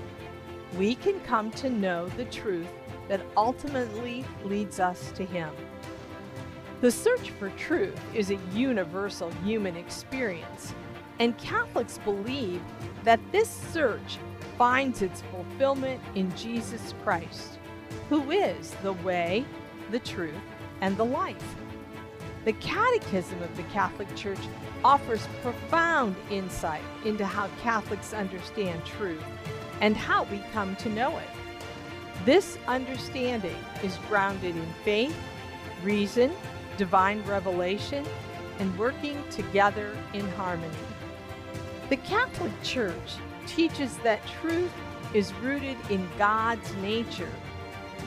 We can come to know the truth that ultimately leads us to Him. The search for truth is a universal human experience, and Catholics believe that this search finds its fulfillment in Jesus Christ, who is the way, the truth, and the life. The Catechism of the Catholic Church offers profound insight into how Catholics understand truth and how we come to know it. This understanding is grounded in faith, reason, divine revelation, and working together in harmony. The Catholic Church teaches that truth is rooted in God's nature.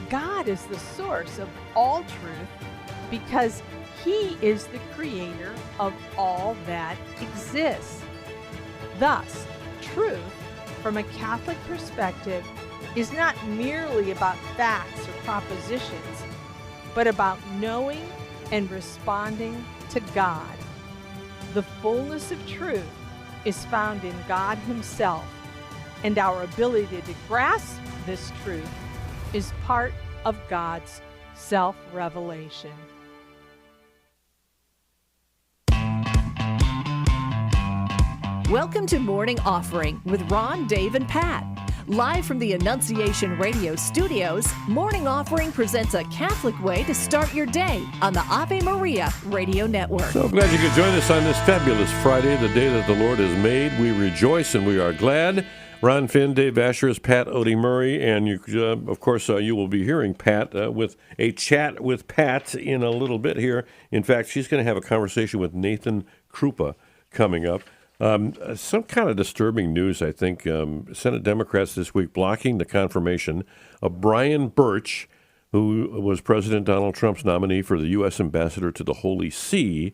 God is the source of all truth because He is the creator of all that exists. Thus, truth, from a Catholic perspective, is not merely about facts or propositions, but about knowing and responding to God. The fullness of truth is found in God Himself, and our ability to grasp this truth is part of God's self-revelation. Welcome to Morning Offering with Ron, Dave, and Pat. Live from the Annunciation Radio studios, Morning Offering presents a Catholic way to start your day on the Ave Maria Radio Network. So glad you could join us on this fabulous Friday, the day that the Lord has made. We rejoice and we are glad. Ron Finn, Dave Vasheris, Pat Oedy-Murray, and you, of course, you will be hearing Pat with a chat with Pat in a little bit here. In fact, she's going to have a conversation with Nathan Krupa coming up. Some kind of disturbing news, I think. Senate Democrats this week blocking the confirmation of Brian Birch, who was President Donald Trump's nominee for the U.S. ambassador to the Holy See,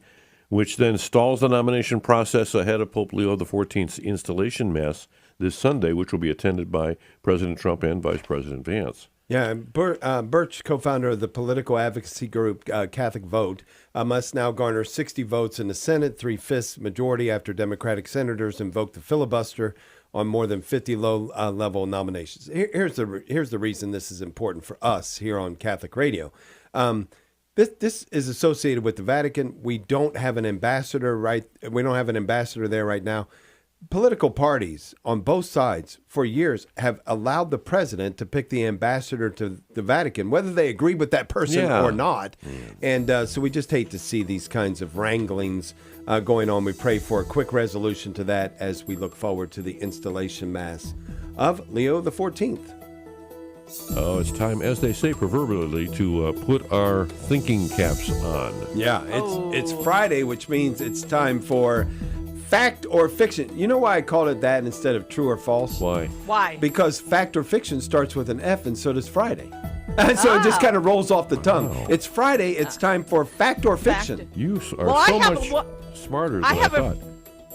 which then stalls the nomination process ahead of Pope Leo XIV's installation mass this Sunday, which will be attended by President Trump and Vice President Vance. Yeah, Birch, co-founder of the political advocacy group Catholic Vote, must now garner 60 votes in the Senate, 3/5 majority after Democratic senators invoked the filibuster on more than 50 low-level nominations. Here's the reason this is important for us here on Catholic Radio. This is associated with the Vatican. We don't have an ambassador We don't have an ambassador there right now. Political parties on both sides for years have allowed the president to pick the ambassador to the Vatican, whether they agree with that person or not. And so we just hate to see these kinds of wranglings going on. We pray for a quick resolution to that as we look forward to the installation mass of Leo XIV. Oh, it's time, as they say proverbially, to put our thinking caps on. Yeah, it's Friday, which means it's time for fact or fiction. You know why I called it that instead of true or false? Why? Why? Because fact or fiction starts with an F, and so does Friday. And so it just kind of rolls off the tongue. Wow. It's Friday. It's time for fact or fiction. You are so much smarter than I thought.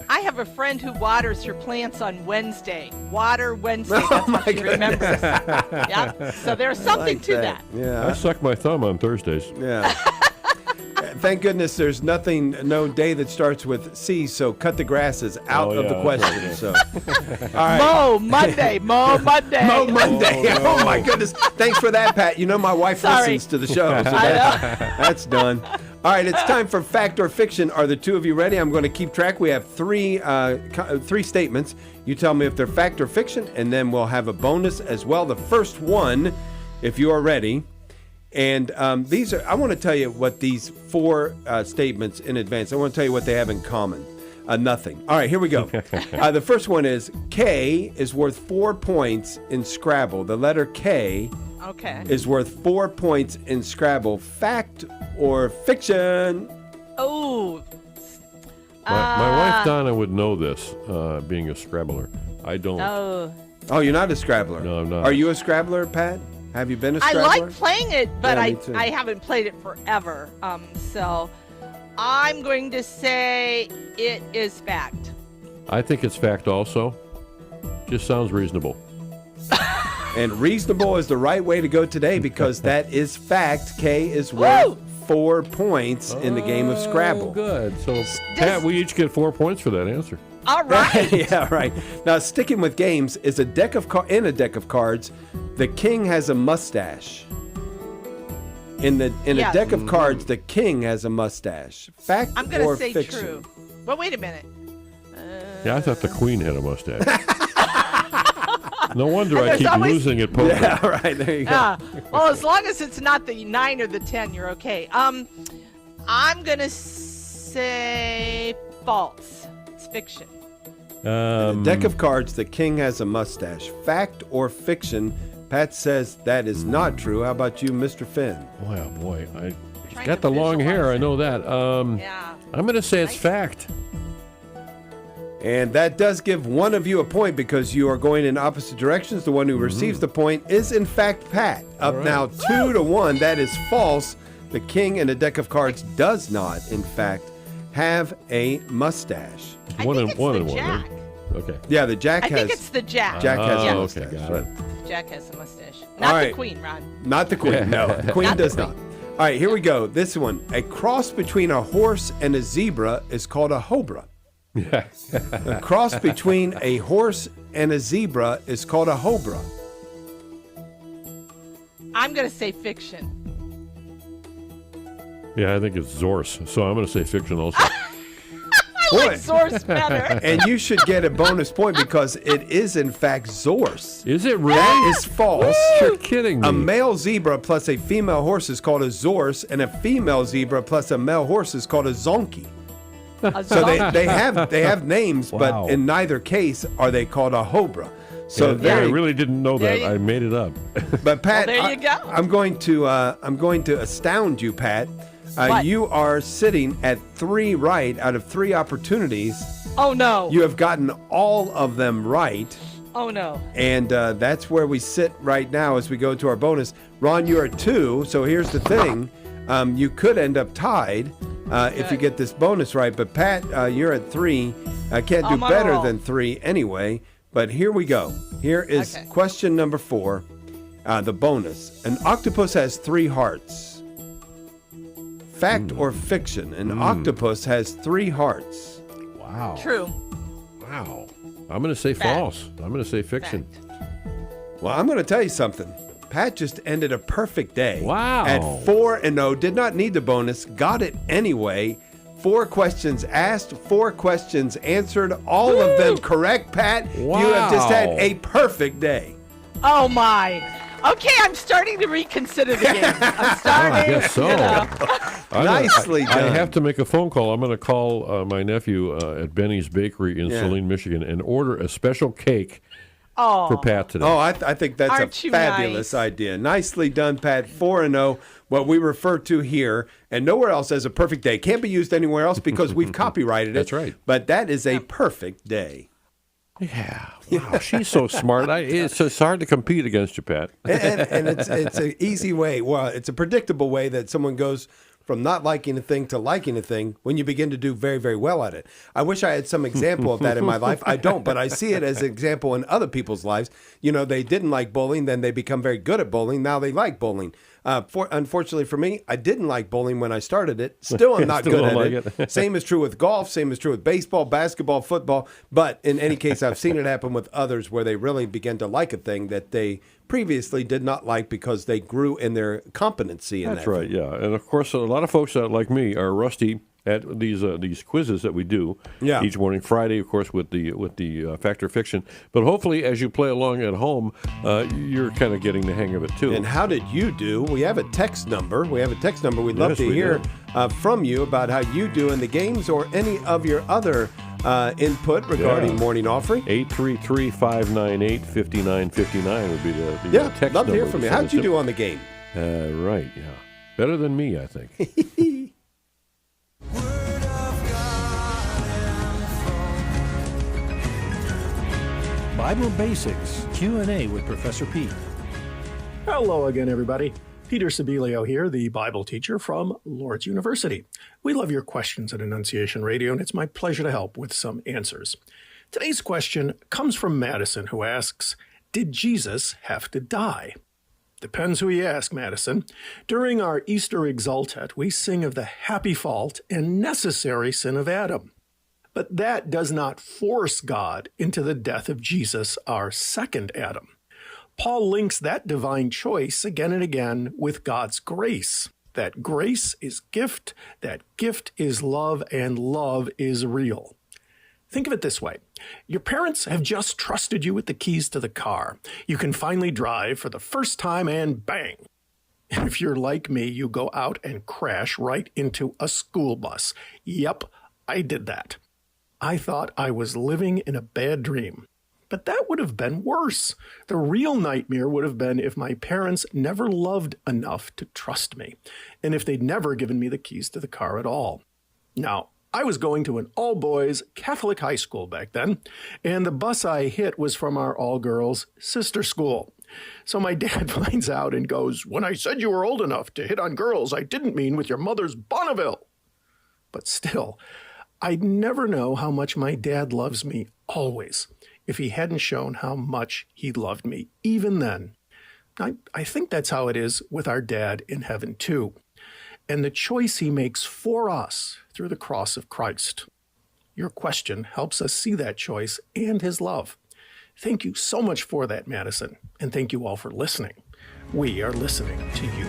I have a friend who waters her plants on Wednesday. Water Wednesday. That's how she remembers. Yeah. So there's something to that. Yeah. I suck my thumb on Thursdays. Yeah. Thank goodness there's no day that starts with C, so cut the grasses out of the question. So, all right. Mow Monday. Mow Monday. Oh, my goodness. Thanks for that, Pat. You know my wife listens to the show, so that's done. All right, it's time for fact or fiction. Are the two of you ready? I'm going to keep track. We have three statements. You tell me if they're fact or fiction, and then we'll have a bonus as well. The first one, if you are ready. And these are, I want to tell you what these four statements in advance, I want to tell you what they have in common. Nothing. All right, here we go. The first one is K is worth 4 points in Scrabble. The letter K is worth 4 points in Scrabble. Fact or fiction? Oh. My wife Donna would know this, being a Scrabbler. I don't. Oh, you're not a Scrabbler? No, I'm not. Are you a Scrabbler, Pat? Have you been a Scrabbler? I like playing it, but Yeah, I haven't played it forever. So I'm going to say it is fact. I think it's fact also. Just sounds reasonable. And reasonable is the right way to go today because that is fact. K is worth 4 points in the game of Scrabble. Good. So, Pat, we each get 4 points for that answer. All right. Yeah, right. Now, sticking with games, is in a deck of cards, the king has a mustache. In a deck of cards, the king has a mustache. Fact I'm going or to say fiction? true. Well, wait a minute. Yeah, I thought the queen had a mustache. No wonder I keep losing at poker. Yeah, right. There you go. Well, as long as it's not the 9 or the 10, you're okay. I'm going to say false. It's fiction. In a deck of cards, the king has a mustache. Fact or fiction? Pat says that is not true. How about you, Mr. Finn? Boy, oh boy. He's got the long hair. I know that. Yeah. I'm going to say it's fact. And that does give one of you a point because you are going in opposite directions. The one who receives the point is, in fact, Pat. Up now 2-1. That is false. The king in a deck of cards does not, in fact, have a mustache. I think it's the jack. Right? Okay. Yeah, the jack has. I think it's the jack. Jack has a mustache. mustache. Okay, got it. Jack has a mustache. Not the queen, Ron. Not the queen, no. The queen does not. All right, here we go. This one. A cross between a horse and a zebra is called a hobra. Yeah. A cross between a horse and a zebra is called a hobra. I'm going to say fiction. Yeah, I think it's Zorse, so I'm going to say fiction also. I like Zorse better. And you should get a bonus point because it is, in fact, Zorse. Is it really? That is false. You're kidding me. A male zebra plus a female horse is called a Zorse, and a female zebra plus a male horse is called a Zonky. So they have names, Wow. but in neither case are they called a Hobra. So I really didn't know that. I made it up. But Pat, Well, there you go. I'm going to astound you, Pat. What? You are sitting at 3 right out of 3 opportunities. Oh, no. You have gotten all of them right. Oh, no. And that's where we sit right now as we go to our bonus. Ron, you're at 2, so here's the thing. You could end up tied if you get this bonus right. But Pat, you're at 3. I can't do I'm on a better roll. than 3 anyway. But here we go. Here is question number 4, the bonus. An octopus has 3 hearts. Fact or fiction? An octopus has 3 hearts. Wow. True. Wow. I'm going to say false. I'm going to say fiction. Well, I'm going to tell you something. Pat just ended a perfect day. Wow. At 4-0, did not need the bonus, got it anyway. 4 questions asked, 4 questions answered, all of them correct, Pat. Wow. You have just had a perfect day. Oh, my. Okay, I'm starting to reconsider the game. I'm starting. I guess so. Nicely I done. have to make a phone call. I'm going to call my nephew at Benny's Bakery in Saline, Michigan, and order a special cake for Pat today. Oh, I think that's Aren't a you fabulous nice? idea. Nicely done, Pat. 4-0, what we refer to here, and nowhere else as a perfect day. Can't be used anywhere else because we've copyrighted it. That's right. But that is a perfect day. Yeah. Wow, she's so smart. It's hard to compete against you, Pat. And it's an easy way. Well, it's a predictable way that someone goes from not liking a thing to liking a thing when you begin to do very, very well at it. I wish I had some example of that in my life. I don't, but I see it as an example in other people's lives. You know, they didn't like bowling, then they become very good at bowling. Now they like bowling. Unfortunately for me, I didn't like bowling when I started it. Still I'm not Still good don't at like it. Same is true with golf. Same is true with baseball, basketball, football. But in any case, I've seen it happen with others where they really begin to like a thing that they previously did not like because they grew in their competency in that. That's right, yeah. And of course, a lot of folks like me are rusty at these quizzes that we do each morning. Friday, of course, with the Fact or Fiction. But hopefully, as you play along at home, you're kind of getting the hang of it too. And how did you do? We have a text number. We'd love to hear from you about how you do in the games or any of your other input regarding morning offering. 833-598-5959 would be the text number. Love to hear from you. How'd you do on the game? Right, yeah. Better than me, I think. Bible Basics Q&A with Professor Pete. Hello again, everybody. Peter Sibilio here, the Bible teacher from Lord's University. We love your questions at Annunciation Radio, and it's my pleasure to help with some answers. Today's question comes from Madison, who asks, did Jesus have to die? Depends who you ask, Madison. During our Easter Exultet, we sing of the happy fault and necessary sin of Adam. But that does not force God into the death of Jesus, our second Adam. Paul links that divine choice again and again with God's grace. That grace is gift, that gift is love, and love is real. Think of it this way. Your parents have just trusted you with the keys to the car. You can finally drive for the first time and bang. And if you're like me, you go out and crash right into a school bus. Yep, I did that. I thought I was living in a bad dream. But that would have been worse. The real nightmare would have been if my parents never loved enough to trust me, and if they'd never given me the keys to the car at all. Now, I was going to an all-boys Catholic high school back then, and the bus I hit was from our all-girls sister school. So my dad finds out and goes, "When I said you were old enough to hit on girls, I didn't mean with your mother's Bonneville." But still, I'd never know how much my dad loves me always if he hadn't shown how much he loved me even then. I think that's how it is with our dad in heaven too, and the choice he makes for us through the cross of Christ. Your question helps us see that choice and his love. Thank you so much for that, Madison, and thank you all for listening. We are listening to you.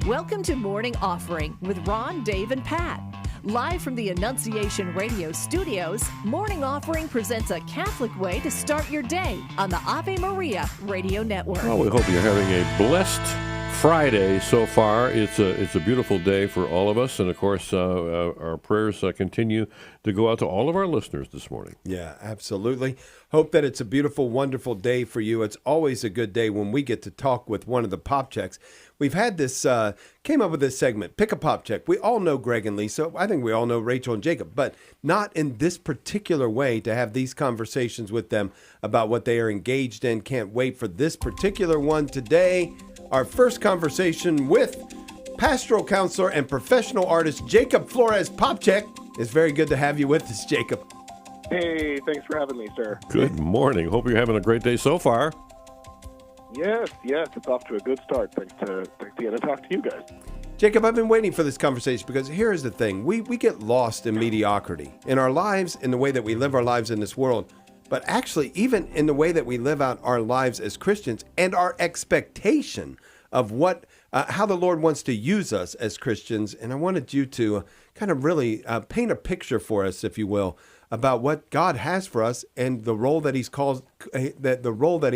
Welcome to Morning Offering with Ron, Dave, and Pat. Live from the Annunciation Radio studios, Morning Offering presents a Catholic way to start your day on the Ave Maria Radio Network. Well, we hope you're having a blessed Friday so far. It's a beautiful day for all of us, and of course, our prayers continue to go out to all of our listeners this morning. Yeah, absolutely. Hope that it's a beautiful, wonderful day for you. It's always a good day when we get to talk with one of the pop checks. We've had this, came up with this segment, Pick a Pop Check. We all know Greg and Lisa. I think we all know Rachel and Jacob, but not in this particular way to have these conversations with them about what they are engaged in. Can't wait for this particular one today. Our first conversation with pastoral counselor and professional artist Jacob Flores. Pop Check. It's very good to have you with us, Jacob. Hey, thanks for having me, sir. Good morning. Hope you're having a great day so far. Yes, it's off to a good start. Thanks to get to talk to you guys. Jacob, I've been waiting for this conversation because here's the thing. We get lost in mediocrity in our lives, in the way that we live our lives in this world, but actually even in the way that we live out our lives as Christians and our expectation of what how the Lord wants to use us as Christians. And I wanted you to kind of really paint a picture for us, if you will, about what God has for us and the role that He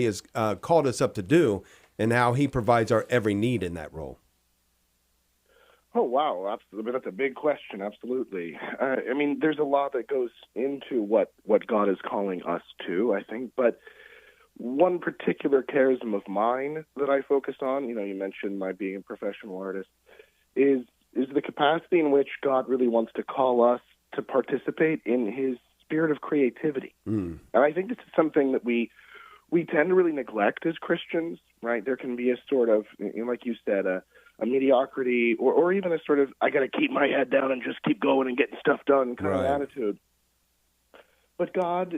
has called us up to do, and how He provides our every need in that role. Oh, wow. That's a big question. Absolutely. I mean, there's a lot that goes into what God is calling us to, I think. But one particular charism of mine that I focus on, you mentioned my being a professional artist, is the capacity in which God really wants to call us to participate in His spirit of creativity. And I think this is something that we tend to really neglect as Christians, right? There can be a sort of, like you said, a mediocrity or even a sort of, I got to keep my head down and just keep going and getting stuff done kind of attitude. But God,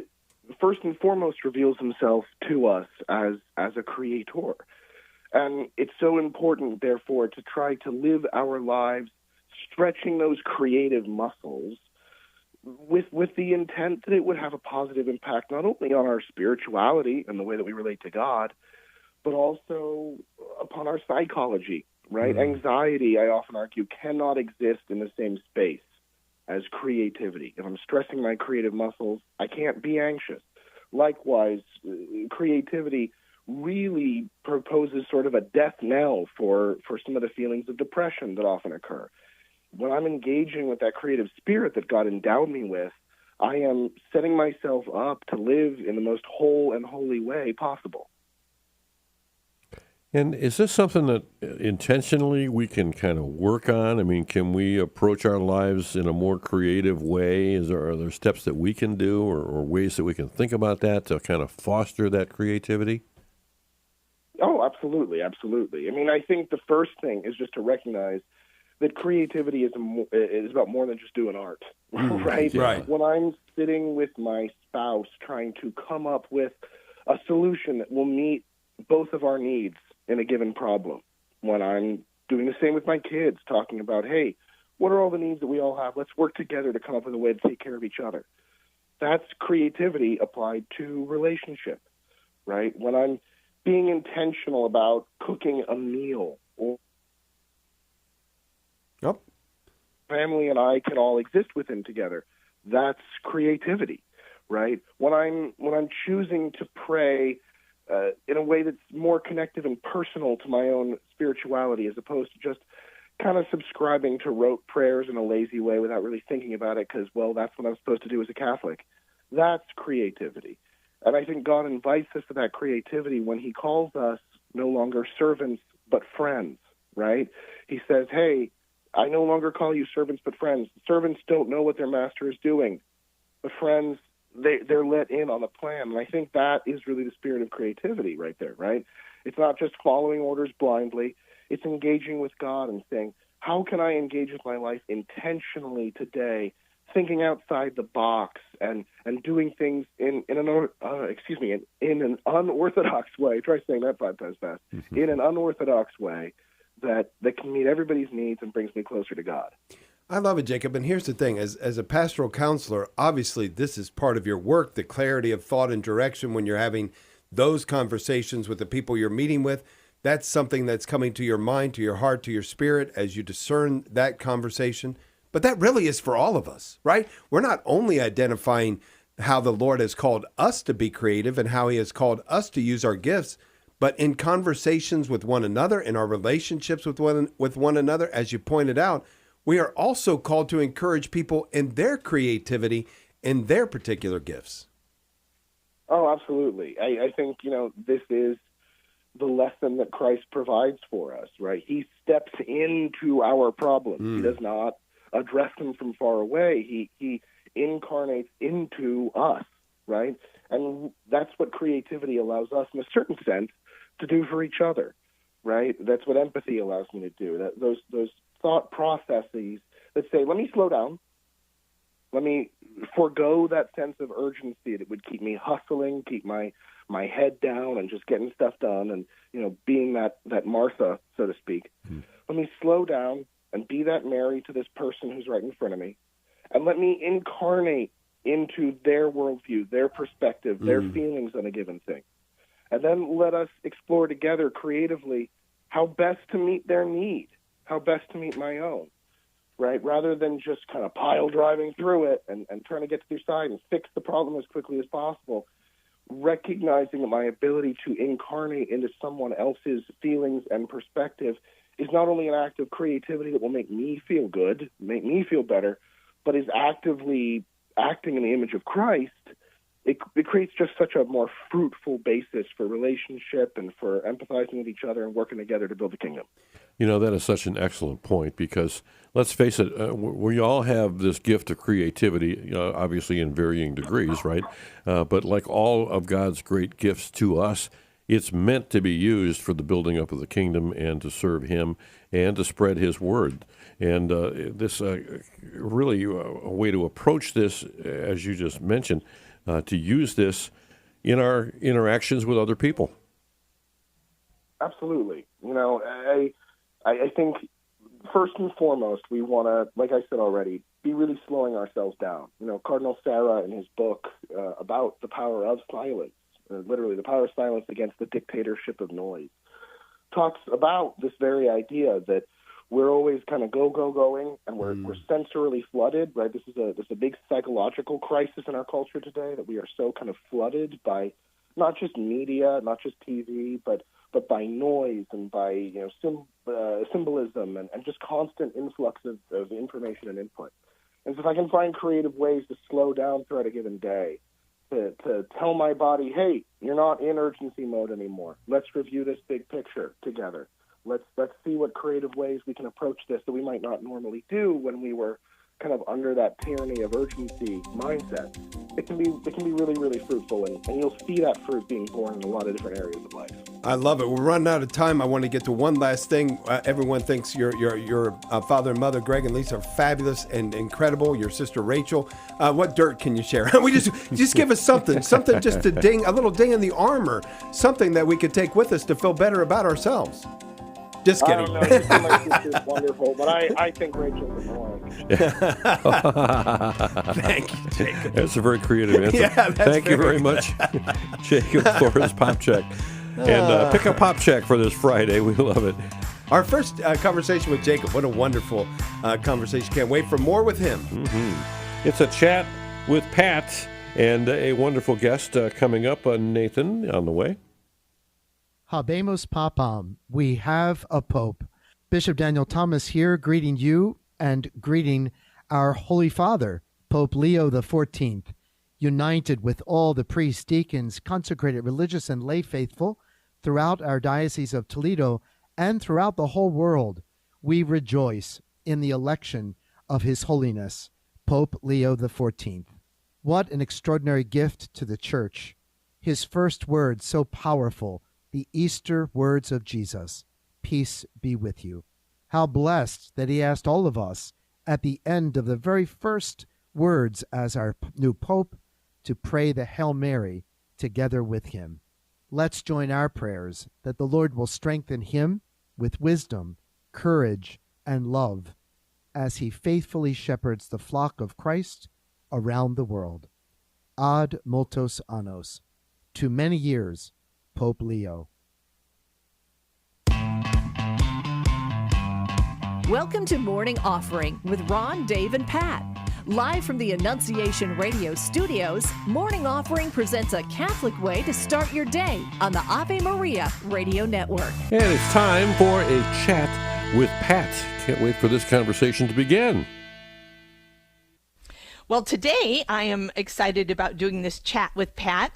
first and foremost, reveals Himself to us as a creator. And it's so important, therefore, to try to live our lives stretching those creative muscles with the intent that it would have a positive impact not only on our spirituality and the way that we relate to God, but also upon our psychology, right? Anxiety, I often argue, cannot exist in the same space as creativity. If I'm stressing my creative muscles, I can't be anxious. Likewise, creativity really proposes sort of a death knell for some of the feelings of depression that often occur. When I'm engaging with that creative spirit that God endowed me with, I am setting myself up to live in the most whole and holy way possible. And is this something that intentionally we can kind of work on? I mean, can we approach our lives in a more creative way? Are there steps that we can do or ways that we can think about that to kind of foster that creativity? Oh, absolutely, absolutely. I mean, I think the first thing is just to recognize that creativity is about more than just doing art, right? Right. When I'm sitting with my spouse trying to come up with a solution that will meet both of our needs in a given problem, when I'm doing the same with my kids, talking about, hey, what are all the needs that we all have? Let's work together to come up with a way to take care of each other. That's creativity applied to relationship, right? When I'm being intentional about cooking a meal, or family and I can all exist within together, that's creativity, right? When I'm choosing to pray in a way that's more connective and personal to my own spirituality, as opposed to just kind of subscribing to rote prayers in a lazy way without really thinking about it because, well, that's what I'm supposed to do as a Catholic. That's creativity. And I think God invites us to that creativity when He calls us no longer servants but friends, right? He says, hey, I no longer call you servants but friends. Servants don't know what their master is doing. But friends, they're let in on the plan. And I think that is really the spirit of creativity right there, right? It's not just following orders blindly. It's engaging with God and saying, how can I engage with my life intentionally today, thinking outside the box and doing things in an unorthodox way. Try saying that 5 times fast. In an unorthodox way that can meet everybody's needs and brings me closer to God. I love it, Jacob. And here's the thing. As a pastoral counselor, obviously this is part of your work, the clarity of thought and direction when you're having those conversations with the people you're meeting with. That's something that's coming to your mind, to your heart, to your spirit as you discern that conversation. But that really is for all of us, right? We're not only identifying how the Lord has called us to be creative and how he has called us to use our gifts, but in conversations with one another, in our relationships with one another, as you pointed out, we are also called to encourage people in their creativity, in their particular gifts. Oh, absolutely. I think, this is the lesson that Christ provides for us, right? He steps into our problems. He does not address them from far away. He incarnates into us, right? And that's what creativity allows us, in a certain sense, to do for each other, right? That's what empathy allows me to do. Those thought processes that say, let me slow down. Let me forego that sense of urgency that would keep me hustling, keep my head down and just getting stuff done and, being that Martha, so to speak. Let me slow down and be that Mary to this person who's right in front of me. And let me incarnate into their worldview, their perspective, their feelings on a given thing. And then let us explore together creatively how best to meet their need, how best to meet my own, right? Rather than just kind of pile driving through it and trying to get to the side and fix the problem as quickly as possible, recognizing that my ability to incarnate into someone else's feelings and perspective is not only an act of creativity that will make me feel good, make me feel better, but is actively acting in the image of Christ. It creates just such a more fruitful basis for relationship and for empathizing with each other and working together to build the kingdom. That is such an excellent point because, let's face it, we all have this gift of creativity, obviously in varying degrees, right? But like all of God's great gifts to us, it's meant to be used for the building up of the kingdom and to serve him and to spread his word. And this really a way to approach this, as you just mentioned, to use this in our interactions with other people. Absolutely. I think first and foremost, we want to, like I said already, be really slowing ourselves down. Cardinal Sarah in his book about the power of silence, literally the power of silence against the dictatorship of noise, talks about this very idea that we're always kind of going, and we're sensorily flooded, right? This is a big psychological crisis in our culture today, that we are so kind of flooded by not just media, not just TV, but by noise and by symbolism and just constant influx of information and input. And so if I can find creative ways to slow down throughout a given day, to tell my body, hey, you're not in urgency mode anymore. Let's review this big picture together. Let's see what creative ways we can approach this that we might not normally do when we were kind of under that tyranny of urgency mindset. It can be really, really fruitful, and you'll see that fruit being born in a lot of different areas of life. I love it. We're running out of time. I want to get to one last thing. Everyone thinks your father and mother, Greg and Lisa, are fabulous and incredible. Your sister, Rachel. What dirt can you share? We just give us something just a little ding in the armor, something that we could take with us to feel better about ourselves. Just kidding. I don't know. You seem like sister's wonderful, but I think Rachel's annoying. Thank you, Jacob. That's a very creative answer. Yeah, Thank you very much, Jacob, for his pop check. And pick a pop check for this Friday. We love it. Our first conversation with Jacob. What a wonderful conversation. Can't wait for more with him. Mm-hmm. It's a chat with Pat and a wonderful guest coming up, Nathan, on the way. Habemus Papam, we have a Pope. Bishop Daniel Thomas here, greeting you and greeting our Holy Father, Pope Leo XIV, united with all the priests, deacons, consecrated religious and lay faithful throughout our Diocese of Toledo and throughout the whole world. We rejoice in the election of His Holiness, Pope Leo XIV. What an extraordinary gift to the Church. His first words so powerful, the Easter words of Jesus, peace be with you. How blessed that he asked all of us at the end of the very first words as our new Pope to pray the Hail Mary together with him. Let's join our prayers that the Lord will strengthen him with wisdom, courage, and love as he faithfully shepherds the flock of Christ around the world. Ad multos annos. To many years, Pope Leo. Welcome to Morning Offering with Ron, Dave, and Pat. Live from the Annunciation Radio studios, Morning Offering presents a Catholic way to start your day on the Ave Maria Radio Network. And it's time for a chat with Pat. Can't wait for this conversation to begin. Well, today I am excited about doing this chat with Pat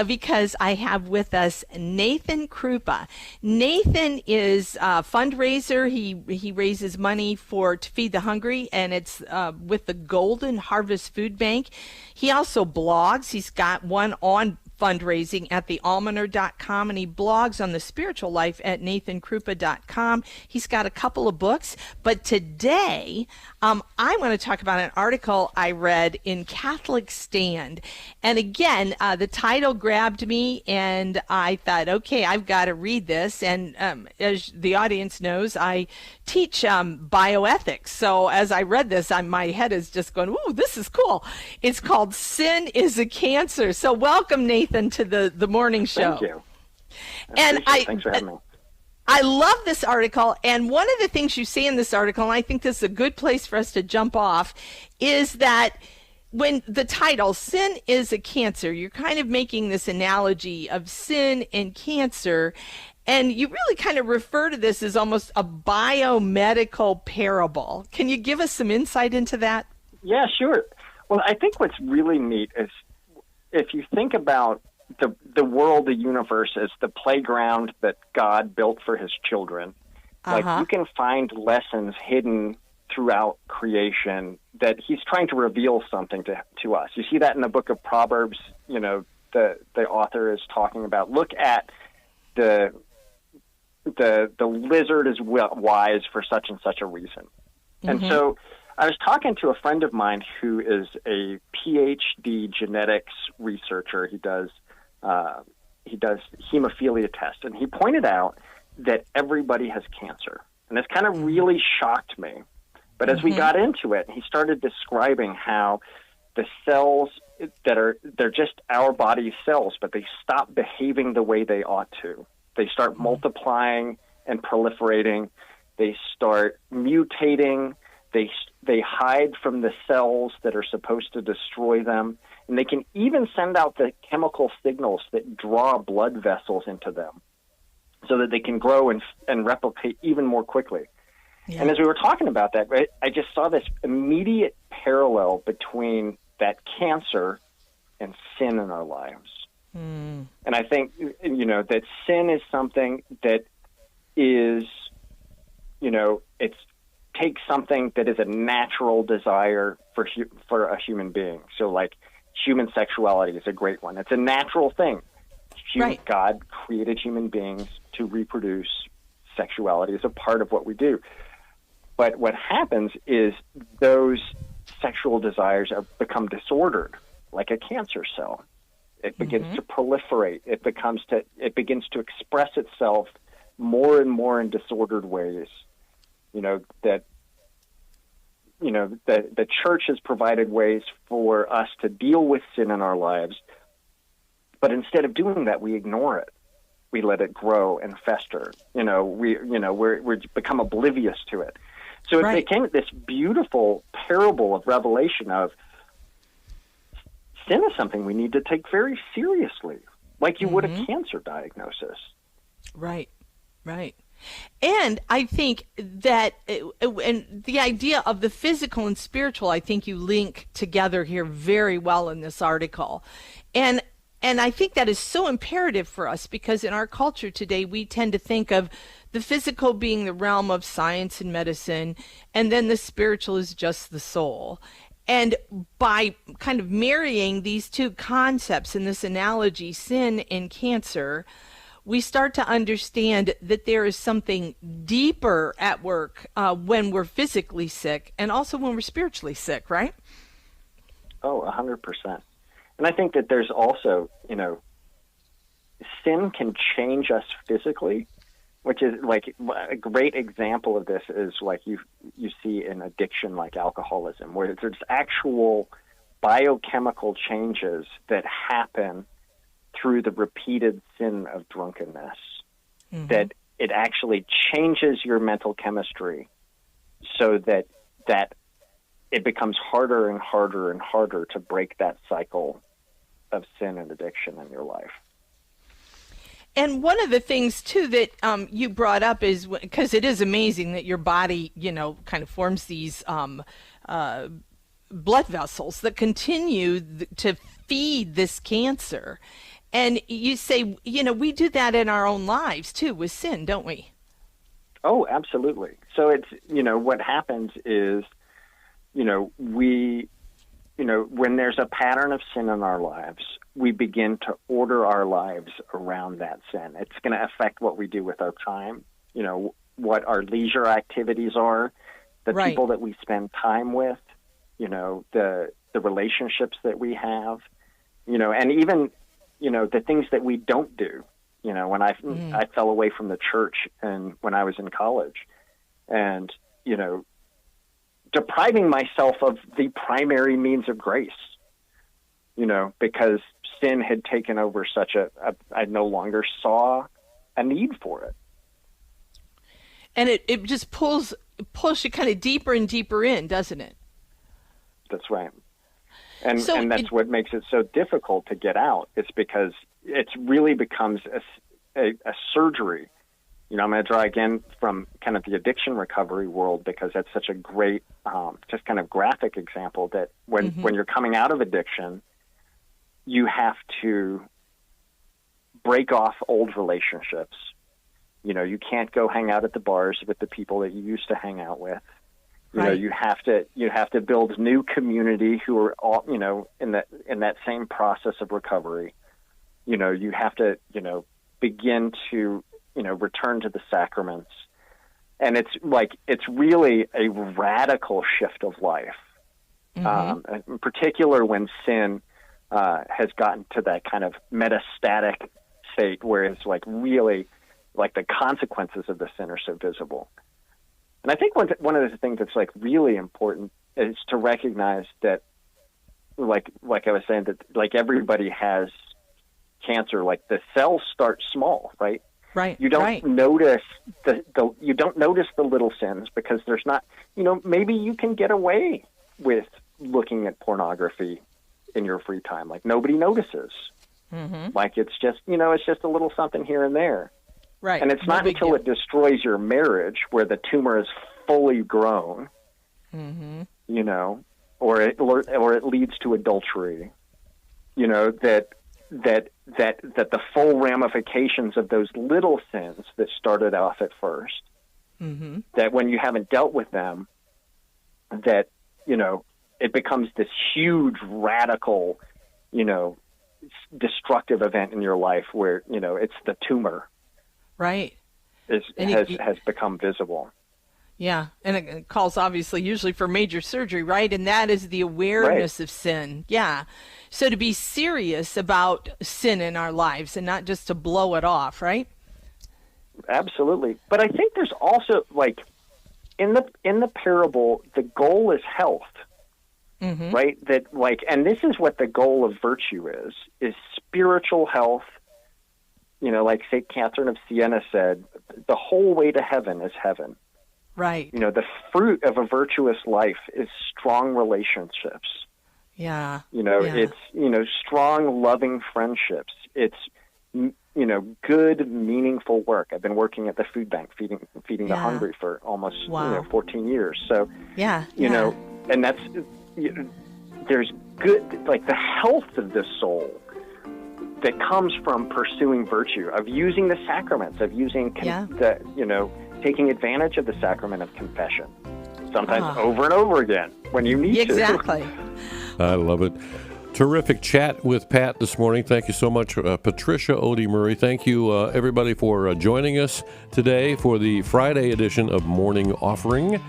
because I have with us Nathan Krupa. Nathan is a fundraiser. He raises money to feed the hungry, and it's with the Golden Harvest Food Bank. He also blogs. He's got one on fundraising at thealmoner.com, and he blogs on the spiritual life at nathankrupa.com. He's got a couple of books, but today I want to talk about an article I read in Catholic Stand. And again, the title grabbed me, and I thought, okay, I've got to read this. And as the audience knows, I teach bioethics. So as I read this, my head is just going, ooh, this is cool. It's called Sin is a Cancer. So welcome, Nathan, to the morning show. Thank you. Thanks for having me. I love this article, and one of the things you say in this article, and I think this is a good place for us to jump off, is that when the title, Sin is a Cancer, you're kind of making this analogy of sin and cancer, and you really kind of refer to this as almost a biomedical parable. Can you give us some insight into that? Yeah, sure. Well, I think what's really neat is if you think about the world, the universe, as the playground that God built for his children, like you can find lessons hidden throughout creation that he's trying to reveal something to us. You see that in the book of Proverbs. You know, the author is talking about, look at the lizard is wise for such and such a reason. And so I was talking to a friend of mine who is a PhD genetics researcher. He does hemophilia tests, and he pointed out that everybody has cancer. And this kind of really shocked me. But as we got into it, he started describing how the cells they're just our body's cells, but they stop behaving the way they ought to. They start multiplying and proliferating. They start mutating. They hide from the cells that are supposed to destroy them. And they can even send out the chemical signals that draw blood vessels into them so that they can grow and replicate even more quickly. Yeah. And as we were talking about that, right, I just saw this immediate parallel between that cancer and sin in our lives. And I think, that sin is something that is, it takes something that is a natural desire for a human being. So like human sexuality is a great one. It's a natural thing. Right. God created human beings to reproduce. Sexuality is a part of what we do. But what happens is those sexual desires become disordered, like a cancer cell. It begins to proliferate. It begins to express itself more and more in disordered ways. The church has provided ways for us to deal with sin in our lives, but instead of doing that, we ignore it. We let it grow and fester. We become oblivious to it. So it became this beautiful parable of revelation of sin is something we need to take very seriously, like you would a cancer diagnosis. Right. And I think that and the idea of the physical and spiritual, I think you link together here very well in this article. And I think that is so imperative for us because in our culture today, we tend to think of the physical being the realm of science and medicine, and then the spiritual is just the soul. And by kind of marrying these two concepts in this analogy, sin and cancer, we start to understand that there is something deeper at work when we're physically sick and also when we're spiritually sick, right? Oh, 100%. And I think that there's also, sin can change us physically, which is like a great example of this is like you see in addiction like alcoholism, where there's actual biochemical changes that happen through the repeated sin of drunkenness, that it actually changes your mental chemistry so that it becomes harder and harder and harder to break that cycle of sin and addiction in your life. And one of the things, too, that you brought up is, because it is amazing that your body, kind of forms these blood vessels that continue to feed this cancer. And you say, we do that in our own lives, too, with sin, don't we? Oh, absolutely. So it's, what happens is, when there's a pattern of sin in our lives, we begin to order our lives around that sin. It's going to affect what we do with our time, what our leisure activities are, the Right. people that we spend time with, the relationships that we have, and even, the things that we don't do. When I fell away from the church and when I was in college, and, depriving myself of the primary means of grace, because sin had taken over I no longer saw a need for it. And it just pulls you kind of deeper and deeper in, doesn't it? That's right. And that's what makes it so difficult to get out. It's because it really becomes a surgery. I'm going to draw again from kind of the addiction recovery world, because that's such a great, just kind of graphic example that when you're coming out of addiction, you have to break off old relationships. You can't go hang out at the bars with the people that you used to hang out with. Right. You have to build new community who are all, in that same process of recovery. You have to, begin to, return to the sacraments. And it's really a radical shift of life. In particular when sin has gotten to that kind of metastatic state where it's really the consequences of the sin are so visible. And I think one of the things that's really important is to recognize that, like I was saying, that everybody has cancer. The cells start small, right? Right. You don't right. notice you don't notice the little sins because there's not. Maybe you can get away with looking at pornography in your free time. Nobody notices. Mm-hmm. It's just it's just a little something here and there. Right. And it's not until it destroys your marriage where the tumor is fully grown, or it leads to adultery, that the full ramifications of those little sins that started off at first, that when you haven't dealt with them, that, it becomes this huge, radical, destructive event in your life where, it's the tumor. Right. Has become visible. Yeah, and it calls obviously usually for major surgery, right? And that is the awareness of sin. Yeah. So to be serious about sin in our lives and not just to blow it off, right? Absolutely. But I think there's also in the parable, the goal is health. Right? That and this is what the goal of virtue is spiritual health. Like St. Catherine of Siena said, the whole way to heaven is heaven. Right. The fruit of a virtuous life is strong relationships. Yeah. It's, strong, loving friendships. It's, good, meaningful work. I've been working at the food bank, feeding the hungry for almost, 14 years. So, and that's, there's good, the health of the soul that comes from pursuing virtue, of using the sacraments, of using taking advantage of the sacrament of confession, sometimes over and over again when you need to. Exactly. I love it. Terrific chat with Pat this morning. Thank you so much, Patricia Oedy-Murray. Thank you, everybody, for joining us today for the Friday edition of Morning Offering. Of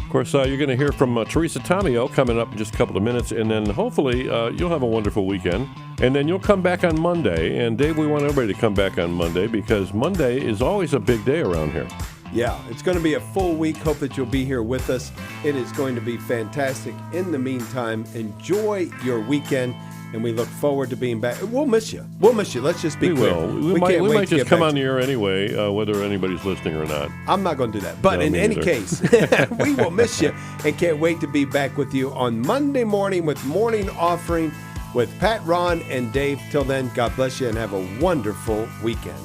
course, you're going to hear from Teresa Tomeo coming up in just a couple of minutes, and then hopefully you'll have a wonderful weekend. And then you'll come back on Monday. And Dave, we want everybody to come back on Monday because Monday is always a big day around here. Yeah, it's going to be a full week. Hope that you'll be here with us. It is going to be fantastic. In the meantime, enjoy your weekend. and we look forward to being back. We'll miss you. We'll miss you. Let's just be clear. We might just come on the air anyway, whether anybody's listening or not. I'm not going to do that. But in any case, we will miss you and can't wait to be back with you on Monday morning with Morning Offering with Pat, Ron, and Dave. Till then, God bless you and have a wonderful weekend.